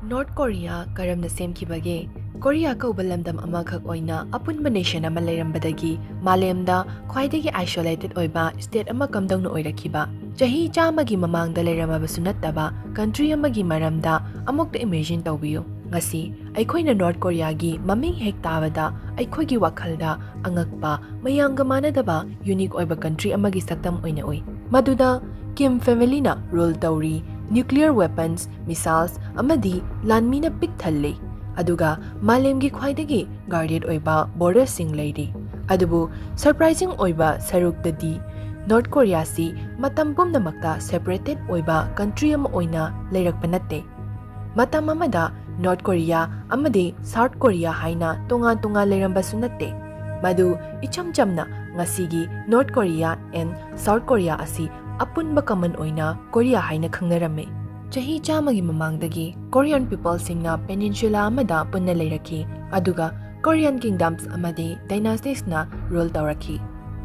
North Korea karamna semkhibage Korea kauba lamdam amakhak oina apunba nation ama leirambadagi malemda khwaidagi isolated oiba state ama Kamdouna oirakhiba chahi chamagi mamangda leiramaba sunattaba country amagi maramda amukta imagine tawbiyo ngasi aikhoina North Korea gi maming hek tabada aikhoigi wakhalda angakpa mayamga manadaba unique oiba country amagi saktam oina oi maduda Kim family na rule tawri nuclear weapons, missiles, amadi lanmina pik thalle. Aduga malemgi khwaidagi guarded oiba border sing lady. Adubu surprising oiba saruk dadi North Korea si matampum namakta separated oiba country ama oina leirakpa natte. Matam amada North Korea amadi South Korea haina tunga leiramba sunatte. Madu ichamchamna ngasigi North Korea and South Korea asi apunba kaman oina Korea haina khangnarame. Chahi chamagi mamangdagi Korean people singna peninsula amada punna leirakhi aduga Korean kingdoms amadi dynasties na rule tawrakhi.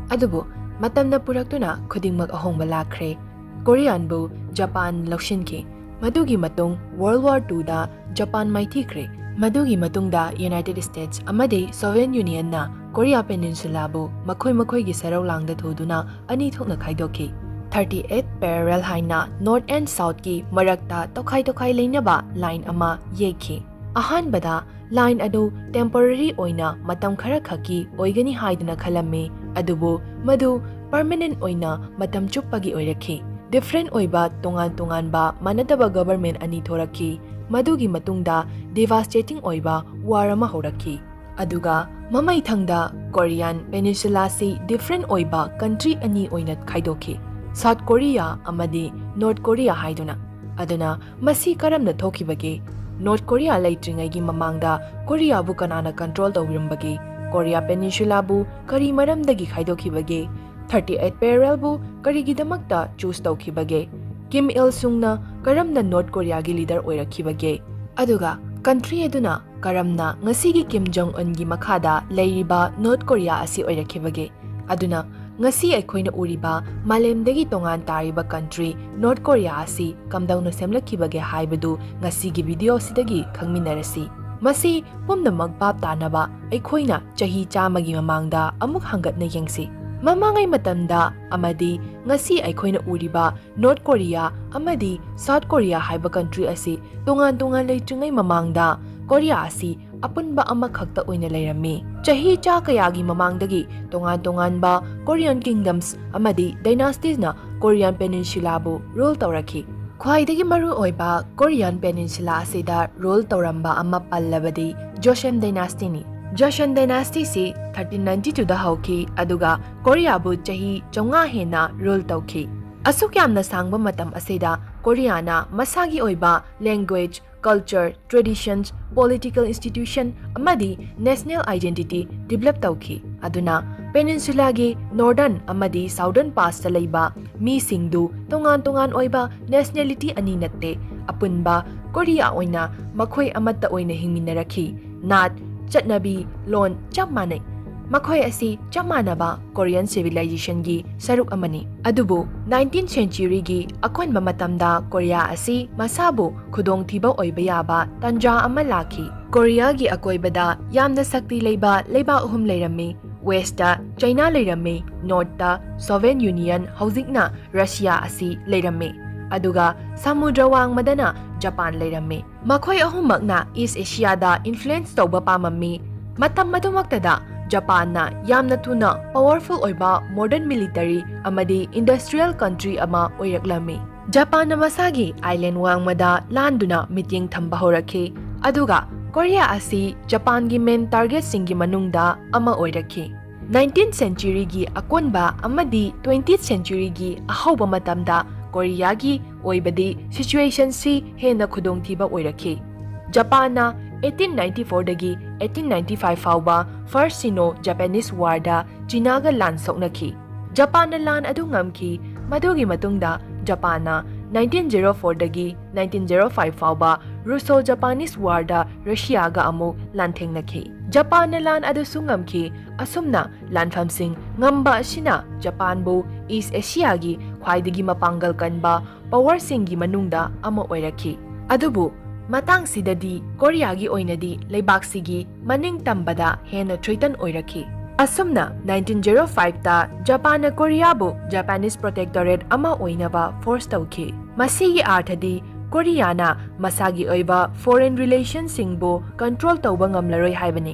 Adubu matamna puraktuna khudingmak ahongba lakhre. Korean bu Japan lakshinki. Madugi matung World War II da Japan maithikre. Madugi matungda United States amadi Soviet Union na Korea peninsula bu makhoi gi sarau langda thoduna ani thokna khaidokhi. 38 parallel haina North and South ki marakta tokhai leinaba line ama yekhi. Ahan bada line adu temporary oina matam khara khaki oigani haiduna khalame adubu madu permanent oina matam chuppagi oirakhi. Different oiba tungan ba manadaba government ani thorakhi. Madugi matungda devastating oiba war ama horakhi. Aduga mamai thangda Korean peninsula si different oiba country ani oina khaidokhi. South Korea amadi North Korea haiduna. Aduna masi karamna thokibage North Korea laitringai mamangda Korea bu kanana control tawirambage Korea peninsula bu kari maramdagi khaidokibage 38 parallel bu karigidamakta choose tawkibage Kim Il Sungna karamna North Korea gi leader oirakhibage aduga country aduna karamna ngasigi Kim Jong Un gi makhada leiriba North Korea asi oirakhibage aduna ngasi aikhoina uriba malemdagi tongan tariba country North Korea asi Kamdouna Semlakhibage haibadu ngasi gi video sidagi khangminarasi masi pumna magbab tanaba aikhoina chahi chamagi mamangda amuk hangatna yengsi mamangai matamda amadi ngasi aikhoina uriba North Korea amadi South Korea haiba country asi tongan leitringai mamangda Korea asi apunba ama khakta oina leirami chahi cha kayagi mamangdagi tongan ba Korean kingdoms amadi dynasties na Korean peninsula bu rule tawrakhi khwaidagi maru oiba Korean peninsula asida rule tawramba ama pallabadi Joseon dynasty ni Joseon dynasty si 1392 da hauki aduga Korea bu chahi chonga hena rule tawki asuk yamna sangba matam asida Korea na masagi oiba language culture, traditions, political institution, amadi national identity develop tawki. Aduna peninsula gi northern amadi southern parts ta leiba mi singdu tongan oiba nationality ani natte apunba Korea oina makhoi amatta oina hingminarakhi. Nat chatnabi lon chap manai. Makhoi asi chap manaba Korean civilization gi saruk amani. Adubu 19th century gi akonba matamda Korea asi masabu khudong thiba oiba yaba tanja ama lakhi. Korea gi akoibada yamna sakti leiba uhum leirami. West ta China leirami, North ta Soviet Union haujikna Russia asi leirami. Aduga samudra wang madana Japan leirami. Makhoi ahumakna East Asia da influence tawba pamami. Matam madumaktada Japan na yamna tuna powerful oiba modern military amadi industrial country ama oiraklami. Japan na masagi island wangmada landuna miting thamba horakhi. Aduga Korea asi Japan gi main target singi manungda ama oirakhi. 19th century gi akonba amadi 20th century gi ahauba matamda Korea gi oibadi situation si hena khudong thiba oirakhi. Japan na 1894 dagi 1895 fauba First Sino-Japanese War da China ga lan soknakhi. Japan na lan adu ngamki madugi matungda Japan na 1904 dagi 1905 fauba Russo-Japanese War da Russia ga amu lan thengnakhi. Japan na lan adu sungamki asumna lanfam sing ngamba asina Japan bu East Asia gi khwaidagi mapanggal kanba power sing gi manungda ama oirakhi. Adubu ꯃꯇꯥꯡꯁꯤꯗꯗꯤ ꯀꯣꯔꯤꯌꯥꯒꯤ ꯑꯣꯏꯅꯗꯤ ꯂꯩꯕꯥꯛꯁꯤꯒꯤ ꯃꯅꯤꯡ ꯇꯝꯕꯗ ꯍꯦꯟꯅ ꯊꯣꯏꯇꯟ ꯑꯣꯏꯔꯛꯈꯤ꯫ ꯑꯁꯨꯝꯅ 1905ꯇ ꯖꯄꯥꯟꯅ ꯀꯣꯔꯤꯌꯥꯕꯨ Japanese protectorate ꯑꯃ ꯑꯣꯏꯅꯕ force ꯇꯧꯈꯤ꯫ ꯃꯁꯤꯒꯤ ꯑꯥꯔꯊꯗꯤ ꯀꯣꯔꯤꯌꯥꯅ ꯃꯁꯥꯒꯤ ꯑꯣꯏꯕ ꯐꯣꯔꯦꯟ ꯔꯤꯂꯦꯁꯟꯁꯤꯡꯕꯨ ꯀꯟꯇ꯭ꯔꯣꯜ ꯇꯧꯕ ꯉꯝꯂꯔꯣꯏ ꯍꯥꯏꯕꯅꯤ꯫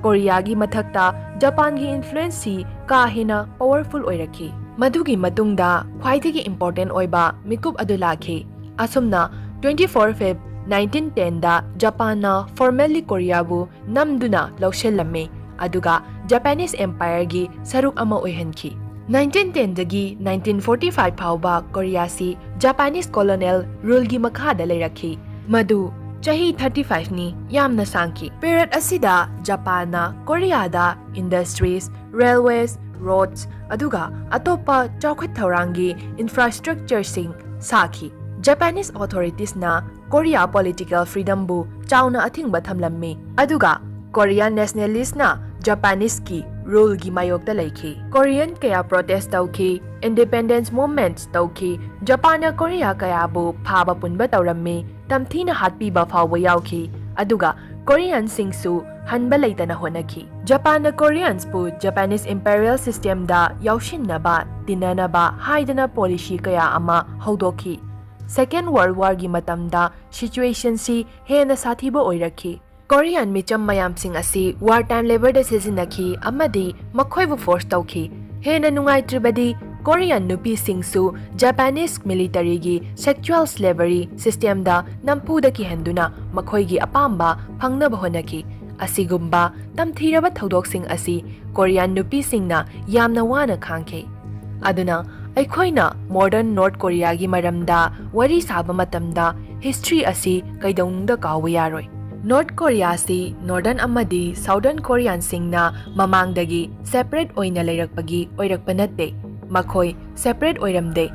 ꯀꯣꯔꯤꯌꯥꯒꯤ ꯃꯊꯛꯇ ꯖꯄꯥꯟꯒꯤ ꯏꯟꯐ꯭ꯂꯨꯑꯦꯟꯁꯁꯤ ꯀꯥ ꯍꯦꯟꯅ ꯄꯥꯋꯔꯐꯨꯜ ꯑꯣꯏꯔꯛꯈꯤ꯫ ꯃꯗꯨꯒꯤ ꯃꯇꯨꯡꯗ ꯈ꯭ꯋꯥꯏꯗꯒꯤ ꯏꯝꯄꯣꯔꯇꯦꯟ ꯑꯣꯏꯕ ꯃꯤꯀꯨꯞ ꯑꯗꯨ ꯂꯥꯛꯈꯤ꯫ ꯑꯁꯨꯝꯅ 24 ꯐꯦꯕ 1910ꯗ ꯖꯄꯥꯟꯅ ꯐꯣꯔꯃꯦꯜꯂꯤ ꯀꯣꯔꯤꯌꯥꯕꯨ ꯅꯝꯗꯨꯅ ꯂꯧꯁꯤꯜꯂꯝꯃꯤ ꯑꯗꯨꯒ ꯖꯄꯥꯅꯤꯁ ꯑꯦꯝꯄꯥꯌꯔꯒꯤ ꯁꯔꯨꯛ ꯑꯃ ꯑꯣꯏꯍꯟꯈꯤ꯫ 1910ꯗꯒꯤ 1945 ꯐꯥꯎꯕ ꯀꯣꯔꯤꯌꯥꯁꯤ ꯖꯄꯥꯅꯤꯁ ꯀꯣꯂꯣꯅꯤꯌꯦꯜ ꯔꯨꯜꯒꯤ ꯃꯈꯥꯗ ꯂꯩꯔꯛꯈꯤ, ꯃꯗꯨ ꯆꯍꯤ 35ꯅꯤ, ꯌꯥꯝꯅ ꯁꯥꯡꯈꯤ꯫ ꯄꯤꯔꯤꯌꯗ ꯑꯁꯤꯗ ꯖꯄꯥꯟꯅ ꯀꯣꯔꯤꯌꯥꯗ ꯏꯟꯗꯁꯇ꯭ꯔꯤꯁ, ꯔꯦꯜꯋꯦꯁ, ꯔꯣꯗꯁ ꯑꯗꯨꯒ ꯑꯇꯣꯞꯄ ꯆꯥꯎꯈꯠ ꯊꯧꯔꯥꯡꯒꯤ ꯏꯟꯐ꯭ꯔꯥꯁꯇ꯭ꯔꯛꯆꯔꯁꯤꯡ ꯁꯥꯈꯤ꯫ ꯖꯄꯥꯅꯤꯁ ꯑꯣꯊꯣꯔꯤꯇꯤꯁꯅ ꯀꯣꯔꯤꯌꯥ ꯄꯣꯂꯤꯇꯤꯀꯦꯜ ꯐ꯭रीडमꯕꯨ ꯆꯥꯎꯅ ꯑꯊꯤꯡꯕ ꯊꯝꯂꯝꯃꯤ ꯑꯗꯨꯒ ꯀꯣꯔꯤꯌꯥꯟ ꯅꯦꯁꯅꯦꯂꯤꯁꯠꯅ ꯖꯄꯥꯅꯤꯁꯀꯤ ꯔꯨꯜꯒꯤ ꯃꯥꯌꯣꯛꯇ ꯂꯩꯈꯤ꯫ ꯀꯣꯔꯤꯌꯟ ꯀꯌꯥ ꯄ꯭ꯔꯣꯇꯦꯁꯠ ꯇꯧꯈꯤ, ꯏꯟꯗꯤꯄꯦꯟꯗꯦꯟꯁ ꯃꯨꯚꯃꯦꯟꯠꯁ ꯇꯧꯈꯤ, ꯖꯄꯥꯟꯅ ꯀꯣꯔꯤꯌꯥ ꯀꯌꯥꯕꯨ ꯐꯥꯕ ꯄꯨꯟꯕ ꯇꯧꯔꯝꯃꯤ, ꯇꯝꯊꯤꯅ ꯍꯥꯠꯄꯤꯕ ꯐꯥꯎꯕ ꯌꯥꯎꯈꯤ, ꯑꯗꯨꯒ ꯀꯣꯔꯤꯌꯟꯁꯤꯡꯁꯨ ꯍꯟꯕ ꯂꯩꯇꯅ ꯍꯣꯠꯅꯈꯤ꯫ ꯖꯄꯥꯟꯅ ꯀꯣꯔꯤꯌꯟꯁꯄꯨ ꯖꯄꯥꯅꯤꯁ ꯏꯝꯄꯦꯔꯤꯌꯦꯜ ꯁꯤꯁꯇꯦꯝꯗ ꯌꯥꯎꯁꯤꯟꯅꯕ ꯇꯤꯟꯅꯅꯕ ꯍꯥꯏꯗꯅ ꯄꯣꯂꯤꯁꯤ ꯀꯌꯥ ꯑꯃ ꯍꯧꯗꯣꯛꯈꯤ꯫ ꯁꯦꯀꯦꯟ ꯋꯥꯔꯜꯗ ꯋꯥꯔꯒꯤ ꯃꯇꯝꯗ ꯁꯤꯆꯨꯑꯦꯁꯟꯁꯤ ꯍꯦꯟꯅ ꯁꯥꯊꯤꯕ ꯑꯣꯏꯔꯛꯈꯤ꯫ ꯀꯣꯔꯤꯌꯟ ꯃꯤꯆꯝ ꯃꯌꯥꯝꯁꯤꯡ ꯑꯁꯤ ꯋꯥꯔ ꯇꯥꯏꯝ ꯂꯦꯕꯔꯗ ꯁꯤꯖꯤꯟꯅꯈꯤ ꯑꯃꯗꯤ ꯃꯈꯣꯏꯕꯨ ꯐꯣꯔꯁ ꯇꯧꯈꯤ꯫ ꯍꯦꯟꯅ ꯅꯨꯡꯉꯥꯏꯇ꯭ꯔꯤꯕꯗꯤ ꯀꯣꯔꯤꯌꯟ ꯅꯨꯄꯤꯁꯤꯡꯁꯨ ꯖꯄꯥꯅꯤꯁ ꯃꯤꯂꯤꯇꯔꯤꯒꯤ ꯁꯦꯛꯆꯨꯑꯦꯜ ꯁ꯭ꯂꯦꯚꯔꯤ ꯁꯤꯁꯇꯦꯝꯗ ꯅꯝꯐꯨꯗ ꯀꯤꯍꯟꯗꯨꯅ ꯃꯈꯣꯏꯒꯤ ꯑꯄꯥꯝꯕ ꯐꯪꯅꯕ ꯍꯣꯠꯅꯈꯤ꯫ ꯑꯁꯤꯒꯨꯝꯕ ꯇꯝꯊꯤꯔꯕ ꯊꯧꯗꯣꯛꯁꯤꯡ ꯑꯁꯤ ꯀꯣꯔꯤꯌꯟ ꯅꯨꯄꯤꯁꯤꯡꯅ ꯌꯥꯝꯅ ꯋꯥꯅ ꯈꯥꯡꯈꯤ꯫ ꯑꯗꯨꯅ ꯑꯩꯈꯣꯏꯅ ꯃꯣꯗꯔꯟ ꯅꯣꯔꯊ ꯀꯣꯔꯤꯌꯥꯒꯤ ꯃꯔꯝꯗ ꯋꯥꯔꯤ ꯁꯥꯕ ꯃꯇꯝꯗ ꯍꯤꯁꯇ꯭ꯔꯤ ꯑꯁꯤ ꯀꯩꯗꯧꯅꯨꯡꯗ ꯀꯥꯎꯕ ꯌꯥꯔꯣꯏ꯫ ꯅꯣꯔꯊ ꯀꯣꯔꯤꯌꯥꯁꯤ ꯅꯣꯔꯗꯔꯟ ꯑꯃꯗꯤ ꯁꯥꯎꯗꯔꯟ ꯀꯣꯔꯤꯌꯟꯁꯤꯡꯅ ꯃꯃꯥꯡꯗꯒꯤ ꯁꯦꯄꯔꯦꯠ ꯑꯣꯏꯅ ꯂꯩꯔꯛꯄꯒꯤ ꯑꯣꯏꯔꯛꯄ ꯅꯠꯇꯦ, ꯃꯈꯣꯏ ꯁꯦꯄꯔꯦꯠ ꯑꯣꯏꯔꯝꯗꯦ꯫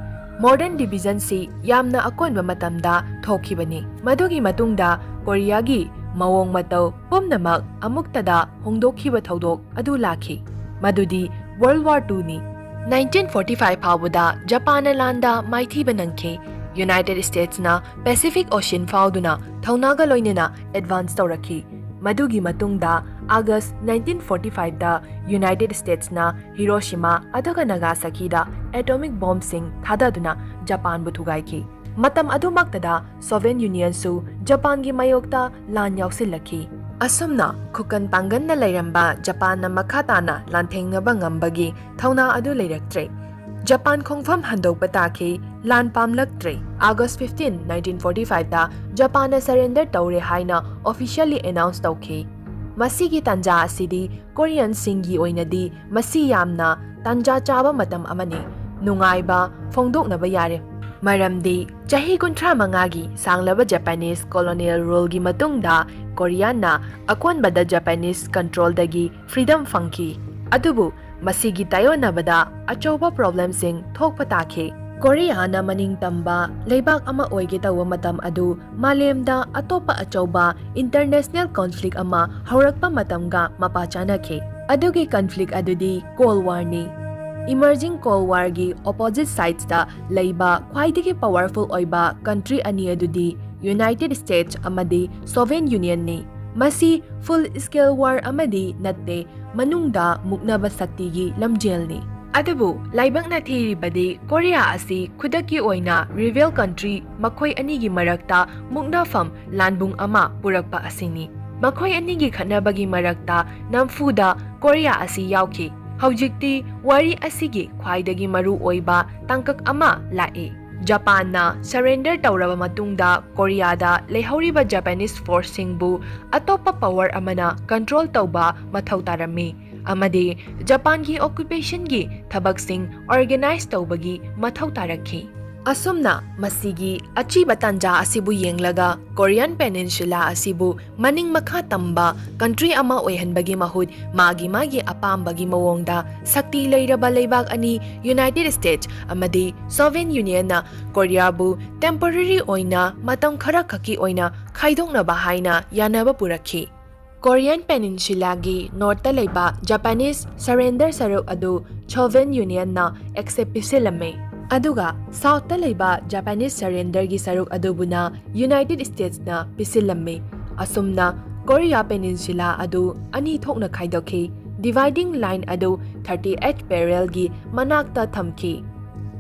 ꯃꯣꯗꯔꯟ ꯗꯤꯕꯤꯖꯟꯁꯤ ꯌꯥꯝꯅ ꯑꯀꯣꯟꯕ ꯃꯇꯝꯗ ꯊꯣꯛꯈꯤꯕꯅꯤ꯫ ꯃꯗꯨꯒꯤ ꯃꯇꯨꯡꯗ ꯀꯣꯔꯤꯌꯥꯒꯤ ꯃꯑꯣꯡ ꯃꯇꯧ ꯄꯨꯝꯅꯃꯛ ꯑꯃꯨꯛꯇꯗ ꯍꯣꯡꯗꯣꯛꯈꯤꯕ ꯊꯧꯗꯣꯛ ꯑꯗꯨ ꯂꯥꯛꯈꯤ, ꯃꯗꯨꯗꯤ ꯋꯥꯔꯜꯗ ꯋꯥꯔ IIꯅꯤ꯫ 1945 ꯐꯥꯎꯕꯗ ꯖꯄꯥꯟꯅ ꯂꯥꯟꯗ ꯃꯥꯏꯊꯤꯕ ꯅꯪꯈꯤ꯫ ꯌꯨꯅꯥꯏꯇꯦꯗ ꯁ꯭ꯇꯦꯠꯁꯅ ꯄꯦꯁꯤꯐꯤꯛ ꯑꯣꯁꯤꯟ ꯐꯥꯎꯗꯨꯅ ꯊꯧꯅꯥꯒ ꯂꯣꯏꯅꯅ ꯑꯦꯗꯚꯥꯟꯁ ꯇꯧꯔꯛꯈꯤ꯫ ꯃꯗꯨꯒꯤ ꯃꯇꯨꯡꯗ ꯑꯥꯒꯁꯠ 1945ꯗ ꯌꯨꯅꯥꯏꯇꯦꯗ ꯁ꯭ꯇꯦꯠꯁꯅ ꯍꯤꯔꯣꯁꯤꯃꯥ ꯑꯗꯨꯒ ꯅꯥꯒꯥꯁꯥꯀꯤꯗ ꯑꯦꯇꯣꯃꯤꯛ ꯕꯣꯝꯕꯁꯤꯡ ꯊꯥꯗꯗꯨꯅ ꯖꯄꯥꯟꯕꯨ ꯊꯨꯒꯥꯏꯈꯤ꯫ ꯃꯇꯝ ꯑꯗꯨꯃꯛꯇꯗ ꯁꯣꯚꯤꯌꯦꯠ ꯌꯨꯅꯤꯌꯟꯁꯨ ꯖꯄꯥꯟꯒꯤ ꯃꯥꯌꯣꯛꯇ ꯂꯥꯟ ꯌꯥꯎꯁꯤꯜꯂꯛꯈꯤ꯫ ꯑꯁꯨꯝꯅ ꯈꯨꯀꯟ ꯄꯥꯡꯒꯟꯅ ꯂꯩꯔꯝꯕ ꯖꯄꯥꯟꯅ ꯃꯈꯥ ꯇꯥꯅ ꯂꯥꯟꯊꯦꯡꯅꯕ ꯉꯝꯕꯒꯤ ꯊꯧꯅꯥ ꯑꯗꯨ ꯂꯩꯔꯛꯇ꯭ꯔꯦ꯫ ꯖꯄꯥꯟ ꯈꯣꯡꯐꯝ ꯍꯟꯗꯣꯛꯄ ꯇꯥꯈꯤ, ꯂꯥꯟ ꯄꯥꯝꯂꯛꯇ꯭ꯔꯦ꯫ ꯑꯥꯒꯁꯠ 15, 1945ꯗ ꯖꯄꯥꯟꯅ ꯁꯔꯦꯟꯗꯔ ꯇꯧꯔꯦ ꯍꯥꯏꯅ ꯑꯣꯐꯤꯁꯤꯌꯦꯜꯂꯤ ꯑꯦꯅꯥꯎꯟꯁ ꯇꯧꯈꯤ꯫ ꯃꯁꯤꯒꯤ ꯇꯥꯟꯖꯥ ꯑꯁꯤꯗꯤ ꯀꯣꯔꯤꯌꯟꯁꯤꯡꯒꯤ ꯑꯣꯏꯅꯗꯤ ꯃꯁꯤ ꯌꯥꯝꯅ ꯇꯥꯟꯖꯥ ꯆꯥꯕ ꯃꯇꯝ ꯑꯃꯅꯤ꯫ ꯅꯨꯡꯉꯥꯏꯕ ꯐꯣꯡꯗꯣꯛꯅꯕ ꯌꯥꯔꯦ, ꯃꯔꯝꯗꯤ ꯆꯍꯤ 35ꯒꯤ ꯁꯥꯡꯂꯕ ꯖꯄꯥꯅꯤꯁ ꯀꯣꯂꯣꯅꯤꯌꯦꯜ ꯔꯨꯜꯒꯤ ꯃꯇꯨꯡꯗ ꯀꯣꯔꯤꯌꯥꯅ ꯑꯀꯣꯟꯕꯗ ꯖꯄꯥꯅꯤꯁ ꯀꯟꯇ꯭ꯔꯣꯜꯗꯒꯤ ꯐ꯭रीडम ꯐꯪꯈꯤ꯫ ꯑꯗꯨꯕꯨ ꯃꯁꯤꯒꯤ ꯇꯥꯌꯣꯟꯅꯕꯗ ꯑꯆꯧꯕ ꯄ꯭ꯔꯣꯕ꯭ꯂꯦꯝꯁꯤꯡ ꯊꯣꯛꯄ ꯇꯥꯈꯤ꯫ ꯀꯣꯔꯤꯌꯥꯅ ꯃꯅꯤꯡꯇꯝꯕ ꯂꯩꯕꯥꯛ ꯑꯃ ꯑꯣꯏꯒꯦ ꯇꯧꯕ ꯃꯇꯝ ꯑꯗꯨ ꯃꯥꯂꯦꯝꯗ ꯑꯇꯣꯞꯄ ꯑꯆꯧꯕ ꯏꯟꯇꯔꯅꯦꯁꯅꯦꯜ ꯀꯟꯐ꯭ꯂꯤꯛ ꯑꯃ ꯍꯧꯔꯛꯄ ꯃꯇꯝꯒ ꯃꯄꯥ ꯆꯥꯅꯈꯤ꯫ ꯑꯗꯨꯒꯤ ꯀꯟꯐ꯭ꯂꯤꯛ ꯑꯗꯨꯗꯤ ꯀꯣꯜꯗ ꯋꯥꯔꯅꯤ꯫ ꯏꯃꯔꯖꯤꯡ ꯀꯣꯜꯗ ꯋꯥꯔꯒꯤ ꯑꯣꯄꯣꯖꯤꯠ ꯁꯥꯏꯗꯁꯇ ꯂꯩꯕ ꯈ꯭ꯋꯥꯏꯗꯒꯤ ꯄꯥꯋꯔꯐꯨꯜ ꯑꯣꯏꯕ ꯀꯟꯇ꯭ꯔꯤ ꯑꯅꯤ ꯑꯗꯨꯗꯤ ꯌꯨꯅꯥꯏꯇꯦꯗ ꯁ꯭ꯇꯦꯠꯁ ꯑꯃꯗꯤ ꯁꯣꯚꯤꯌꯦꯠ ꯌꯨꯅꯤꯌꯟꯅꯤ꯫ ꯃꯁꯤ ꯐꯨꯜ ꯁ꯭ꯀꯦꯜ ꯋꯥꯔ ꯑꯃꯗꯤ ꯅꯠꯇꯦ, ꯃꯅꯨꯡꯗ ꯃꯨꯛꯅꯕ ꯁꯛꯇꯤꯒꯤ ꯂꯝꯖꯦꯜꯅꯤ꯫ ꯑꯗꯨꯕꯨ ꯂꯥꯏꯕꯛꯅ ꯊꯤꯔꯤꯕꯗꯤ ꯀꯣꯔꯤꯌꯥ ꯑꯁꯤ ꯈꯨꯗꯛꯀꯤ ꯑꯣꯏꯅ ꯔꯤꯕꯦꯜ ꯀꯟꯇ꯭ꯔꯤ ꯃꯈꯣꯏ ꯑꯅꯤꯒꯤ ꯃꯔꯛꯇ ꯃꯨꯛꯅꯐꯝ ꯂꯥꯟꯕꯨꯡ ꯑꯃ ꯄꯨꯔꯛꯄ ꯑꯁꯤꯅꯤ꯫ ꯃꯈꯣꯏ ꯑꯅꯤꯒꯤ ꯈꯠꯅꯕꯒꯤ ꯃꯔꯛꯇ ꯅꯝꯐꯨꯗ ꯀꯣꯔꯤꯌꯥ ꯑꯁꯤ ꯌꯥꯎꯈꯤ꯫ ꯍꯧꯖꯤꯛꯇꯤ ꯋꯥꯔꯤ ꯑꯁꯤꯒꯤ ꯈ꯭ꯋꯥꯏꯗꯒꯤ ꯃꯔꯨ ꯑꯣꯏꯕ ꯇꯥꯡꯀꯛ ꯑꯃ ꯂꯥꯛꯏ꯫ ꯖꯄꯥꯟꯅ ꯁꯔꯦꯟꯗꯔ ꯇꯧꯔꯕ ꯃꯇꯨꯡꯗ ꯀꯣꯔꯤꯌꯥꯗ ꯂꯩꯍꯧꯔꯤꯕ ꯖꯄꯥꯅꯤꯁ ꯐꯣꯔꯁꯁꯤꯡꯕꯨ ꯑꯇꯣꯞꯄ ꯄꯥꯋꯔ ꯑꯃꯅ ꯀꯟꯇ꯭ꯔꯣꯜ ꯇꯧꯕ ꯃꯊꯧ ꯇꯥꯔꯝꯃꯤ ꯑꯃꯗꯤ ꯖꯄꯥꯟꯒꯤ ꯑꯣꯀꯨꯄꯦꯁꯟꯒꯤ ꯊꯕꯛꯁꯤꯡ ꯑꯣꯔꯒꯅꯥꯏꯖ ꯇꯧꯕꯒꯤ ꯃꯊꯧ ꯇꯥꯔꯛꯈꯤ꯫ ꯑꯁꯨꯝꯅ ꯃꯁꯤꯒꯤ ꯑꯆꯤꯕ ꯇꯥꯟꯖꯥ ꯑꯁꯤꯕꯨ ꯌꯦꯡꯂꯒ ꯀꯣꯔꯤꯌꯟ ꯄꯦꯅꯤꯟꯁꯨꯂꯥ ꯑꯁꯤꯕꯨ ꯃꯅꯤꯡ ꯃꯈꯥ ꯇꯝꯕ ꯀꯟꯇ꯭ꯔꯤ ꯑꯃ ꯑꯣꯏꯍꯟꯕꯒꯤ ꯃꯍꯨꯠ ꯃꯥꯒꯤ ꯑꯄꯥꯝꯕꯒꯤ ꯃꯑꯣꯡꯗ ꯁꯛꯇꯤ ꯂꯩꯔꯕ ꯂꯩꯕꯥꯛ ꯑꯅꯤ ꯌꯨꯅꯥꯏꯇꯦꯗ ꯁ꯭ꯇꯦꯠꯁ ꯑꯃꯗꯤ ꯁꯣꯚꯤꯌꯦꯠ ꯌꯨꯅꯤꯌꯟꯅ ꯀꯣꯔꯤꯌꯥꯕꯨ ꯇꯦꯝꯄꯣꯔꯔꯤ ꯑꯣꯏꯅ ꯃꯇꯝ ꯈꯔꯈꯛꯀꯤ ꯑꯣꯏꯅ ꯈꯥꯏꯗꯣꯛꯅꯕ ꯍꯥꯏꯅ ꯌꯥꯅꯕ ꯄꯨꯔꯛꯈꯤ꯫ ꯀꯣꯔꯤꯌꯟ ꯄꯦꯅꯤꯟꯁꯨꯂꯥꯒꯤ ꯅꯣꯔꯠꯇ ꯂꯩꯕ ꯖꯄꯥꯅꯤꯁ ꯁꯔꯦꯟꯗꯔ ꯁꯔꯨꯛ ꯑꯗꯨ ꯁꯣꯚꯤꯌꯦꯠ ꯌꯨꯅꯤꯌꯟꯅ ꯑꯦꯛꯁꯦꯞ ꯄꯤꯁꯤꯜꯂꯝꯃꯤ꯫ Aduga South ta leiba Japanese surrender gi saruk adubuna United States na pisilamme asumna Korea Peninsula adu ani thokna khaidokhi dividing line adu 38 parallel gi manakta thamki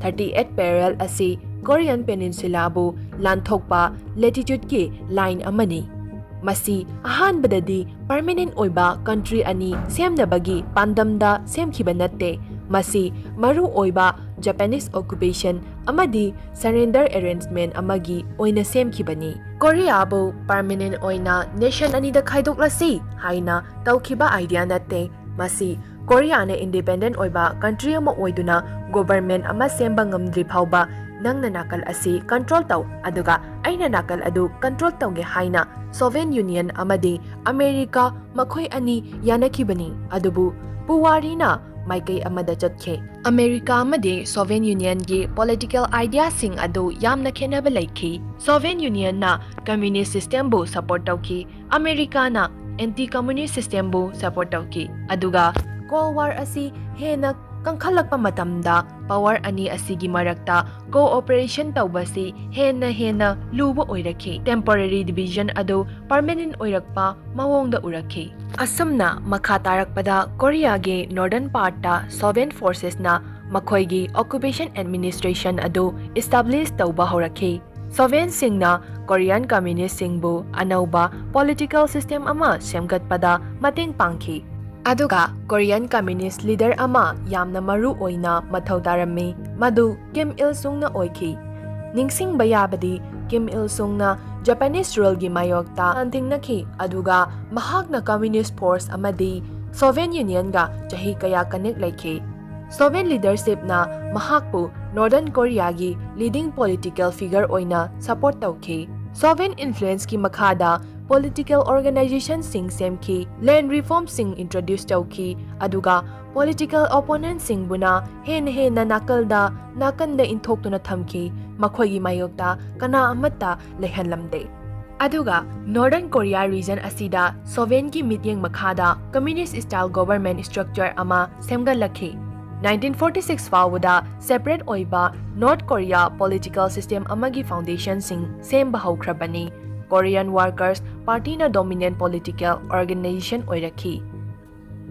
38 parallel asi Korean Peninsula bu lanthokpa latitude ki line amani masi ahanbadadi permanent oiba country ani semnabagi pandamda semkhiba natte masi maru oiba Japanese occupation amadi surrender arrangement amagi oina semkhibani Korea bu permanent oina nation ani da khaidoklasi haina tawkhiba idea natte masi Korea na independent oiba country ama oiduna government ama semba ngamdri phauba nangna nakal asi control taw aduga aina nakal adu control tawge haina Soviet Union amadi America makhoi ani yanakhibani adubu puwarina Maikai amada chatke America amadi Soviet Union gi political idea sing adu yamna khenaba laiki Soviet Union na communist system bu support tawki America na anti-communist system bu support tawki aduga Cold War asi hena kangkhalakpa matamda power ani asigi marakta cooperation tawbasi hena luba oirakhi temporary division adu permanent oirakpa mawongda urakhi Asamna makha tarakpada Korea ge northern part ta Soviet forces na makhoi gi occupation administration adu establish tawba horakhi Soviet singna Korean communist singbu anauba political system ama semgatpada mating pangki Aduga Korean communist leader ama yamna maru oina mathau tarammi madu Kim Il Sung na oiki Ningsing bayabadi Kim Il Sung na Japanese rule gi mayokta anting nakhi aduga mahak na communist force amadi Soviet Union ga chahi kaya connect laiki Soviet leadership na mahakpu Northern Korea gi leading political figure oina support tawki Soviet influence ki makhada political organization sing semki land reform sing introduce tawki aduga political opponent sing buna hen na nakalda nakanda inthok tuna thamki makhoi gi mayokta kana amata lehanlamde aduga Northern Korea region asida Soviet ki mityeng makhada communist style government structure ama semgalakhi 1946 fawda separate oiba North Korea political system amagi foundation sing semba haukrabani Korean Workers Party na dominant political organization oirakhi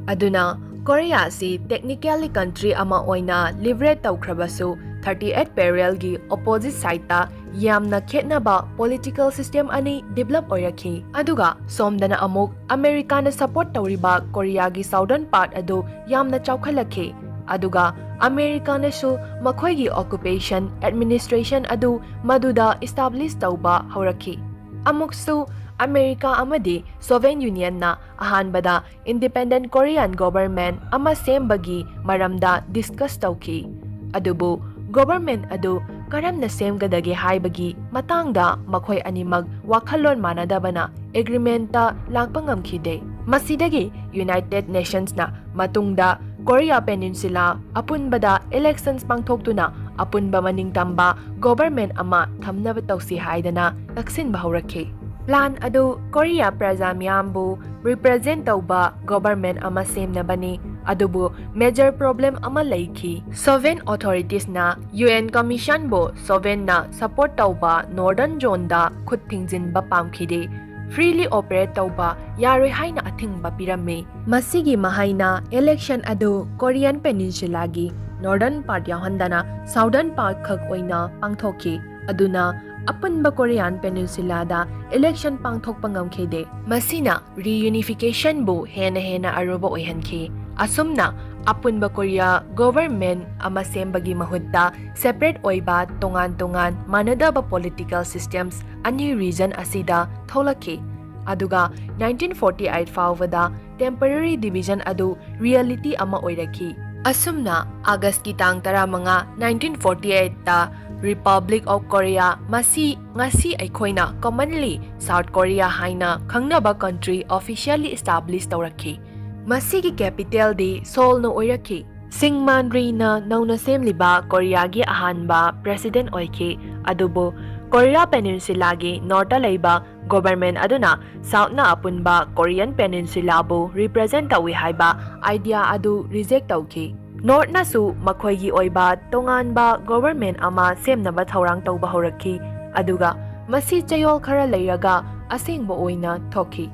aduna Korea si technically country ama oina liberate tawkhrabasu 38 parallel gi opposite side ta yamna khetnaba political system ani develop oirakhi aduga somdana amuk America na support tawriba Korea gi southern part adu yamna chawkhalakhi aduga America na su makhoi gi occupation administration adu maduda establish tawba haurakhi amuksu America amadi Soviet Union na ahanbada independent Korean government ama sembagi maramda discuss tawki adubu government adu karamna semgadagi haibagi matangda makhoi animag wakhalon manadabana agreement ta lakpangamkhide masidagi United Nations na matungda Korea Peninsula apunbada elections pangthoktuna apunba maningtamba government ama thamnaba tawsi haidana taksin bahaurakhi plan adu Korea praja miyambu represent tawba government ama semnabani adubu major problem ama laiki Soviet authorities na UN Commission bo Soviet na support tawba northern zone da khut thingjinba pamkhide freely operate tawba yaroi haina athingba pirame masigi mahaina election adu Korean Peninsula gi northern part yahandana southern part khak oina pangthokki aduna apunba Korean Peninsula da election pangthokpa ngamkhede masina reunification bu hena aruba oihanki asumna apunba Korea government ama sembagi mahutta separate oiba tongan manadaba political systems ani region asida tholaki aduga 1948 fawada temporary division adu reality ama oiraki asumna August ki tang 15 1948 ta Republic of Korea masi ngasi aikhoina commonly South Korea haina khangnaba country officially established tawrakhi masigi capital di Seoul no oiraki Singmanri na nauna semliba Korea gi ahanba president oiki adubo Korea Peninsula gi norta laiba government aduna south na apunba Korean Peninsula bu represent tawi haiba idea adu reject tawki ꯅꯣꯔꯠꯅꯁꯨ ꯃꯈꯣꯏꯒꯤ ꯑꯣꯏꯕ ꯇꯣꯉꯥꯟꯕ government ꯑꯃ ꯁꯦꯝꯅꯕ ꯊꯧꯔꯥꯡ ꯇꯧꯕ ꯍꯧꯔꯛꯈꯤ ꯑꯗꯨꯒ ꯃꯁꯤ ꯆꯌꯣꯜ ꯈꯔ ꯂꯩꯔꯒ ꯑꯁꯦꯡꯕ ꯑꯣꯏꯅ ꯊꯣꯛꯈꯤ꯫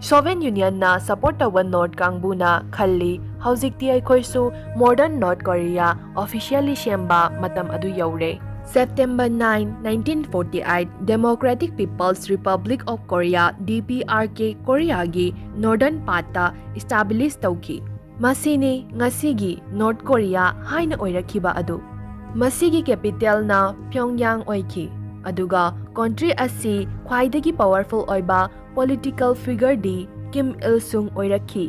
ꯁꯣꯚꯤꯌꯦꯠ ꯌꯨꯅꯤꯌꯟꯅ ꯁꯄꯣꯔꯠ ꯇꯧꯕ ꯅꯣꯔꯠ ꯀꯥꯡꯕꯨꯅ ꯈꯜꯂꯤ ꯍꯧꯖꯤꯛꯇꯤ ꯑꯩꯈꯣꯏꯁꯨ ꯃꯣꯗꯔꯟ ꯅꯣꯔꯠ ꯀꯣꯔꯤꯌꯥ ꯑꯣꯐꯤꯁꯤꯌꯦꯜꯂꯤ ꯁꯦꯝꯕ ꯃꯇꯝ ꯑꯗꯨ ꯌꯧꯔꯦ꯫ September 9, 1948 democratic people's republic of Korea (DPRK) ꯀꯣꯔꯤꯌꯥꯒꯤ ꯅꯣꯔꯗꯔꯟ ꯄꯥꯔꯠꯇ ꯏꯁꯇꯥꯕ꯭ꯂꯤꯁ ꯇꯧꯈꯤ꯫ ꯃꯁꯤꯅꯤ ꯉꯁꯤꯒꯤ ꯅꯣꯔꯠ ꯀꯣꯔꯤꯌꯥ ꯍꯥꯏꯅ ꯑꯣꯏꯔꯛꯈꯤꯕ ꯑꯗꯨ꯫ ꯃꯁꯤꯒꯤ ꯀꯦꯄꯤꯇꯦꯜꯅ ꯄ꯭ꯌꯣꯡꯌꯥꯡ ꯑꯣꯏꯈꯤ ꯑꯗꯨꯒ ꯀꯣꯟꯇ꯭ꯔꯤ ꯑꯁꯤ ꯈ꯭ꯋꯥꯏꯗꯒꯤ ꯄꯥꯋꯔꯐꯨꯜ ꯑꯣꯏꯕ ꯄꯣꯂꯤꯇꯤꯀꯦꯜ ꯐꯤꯒꯔꯗꯤ ꯀꯤꯝ ꯏꯜ ꯁꯨꯡ ꯑꯣꯏꯔꯛꯈꯤ꯫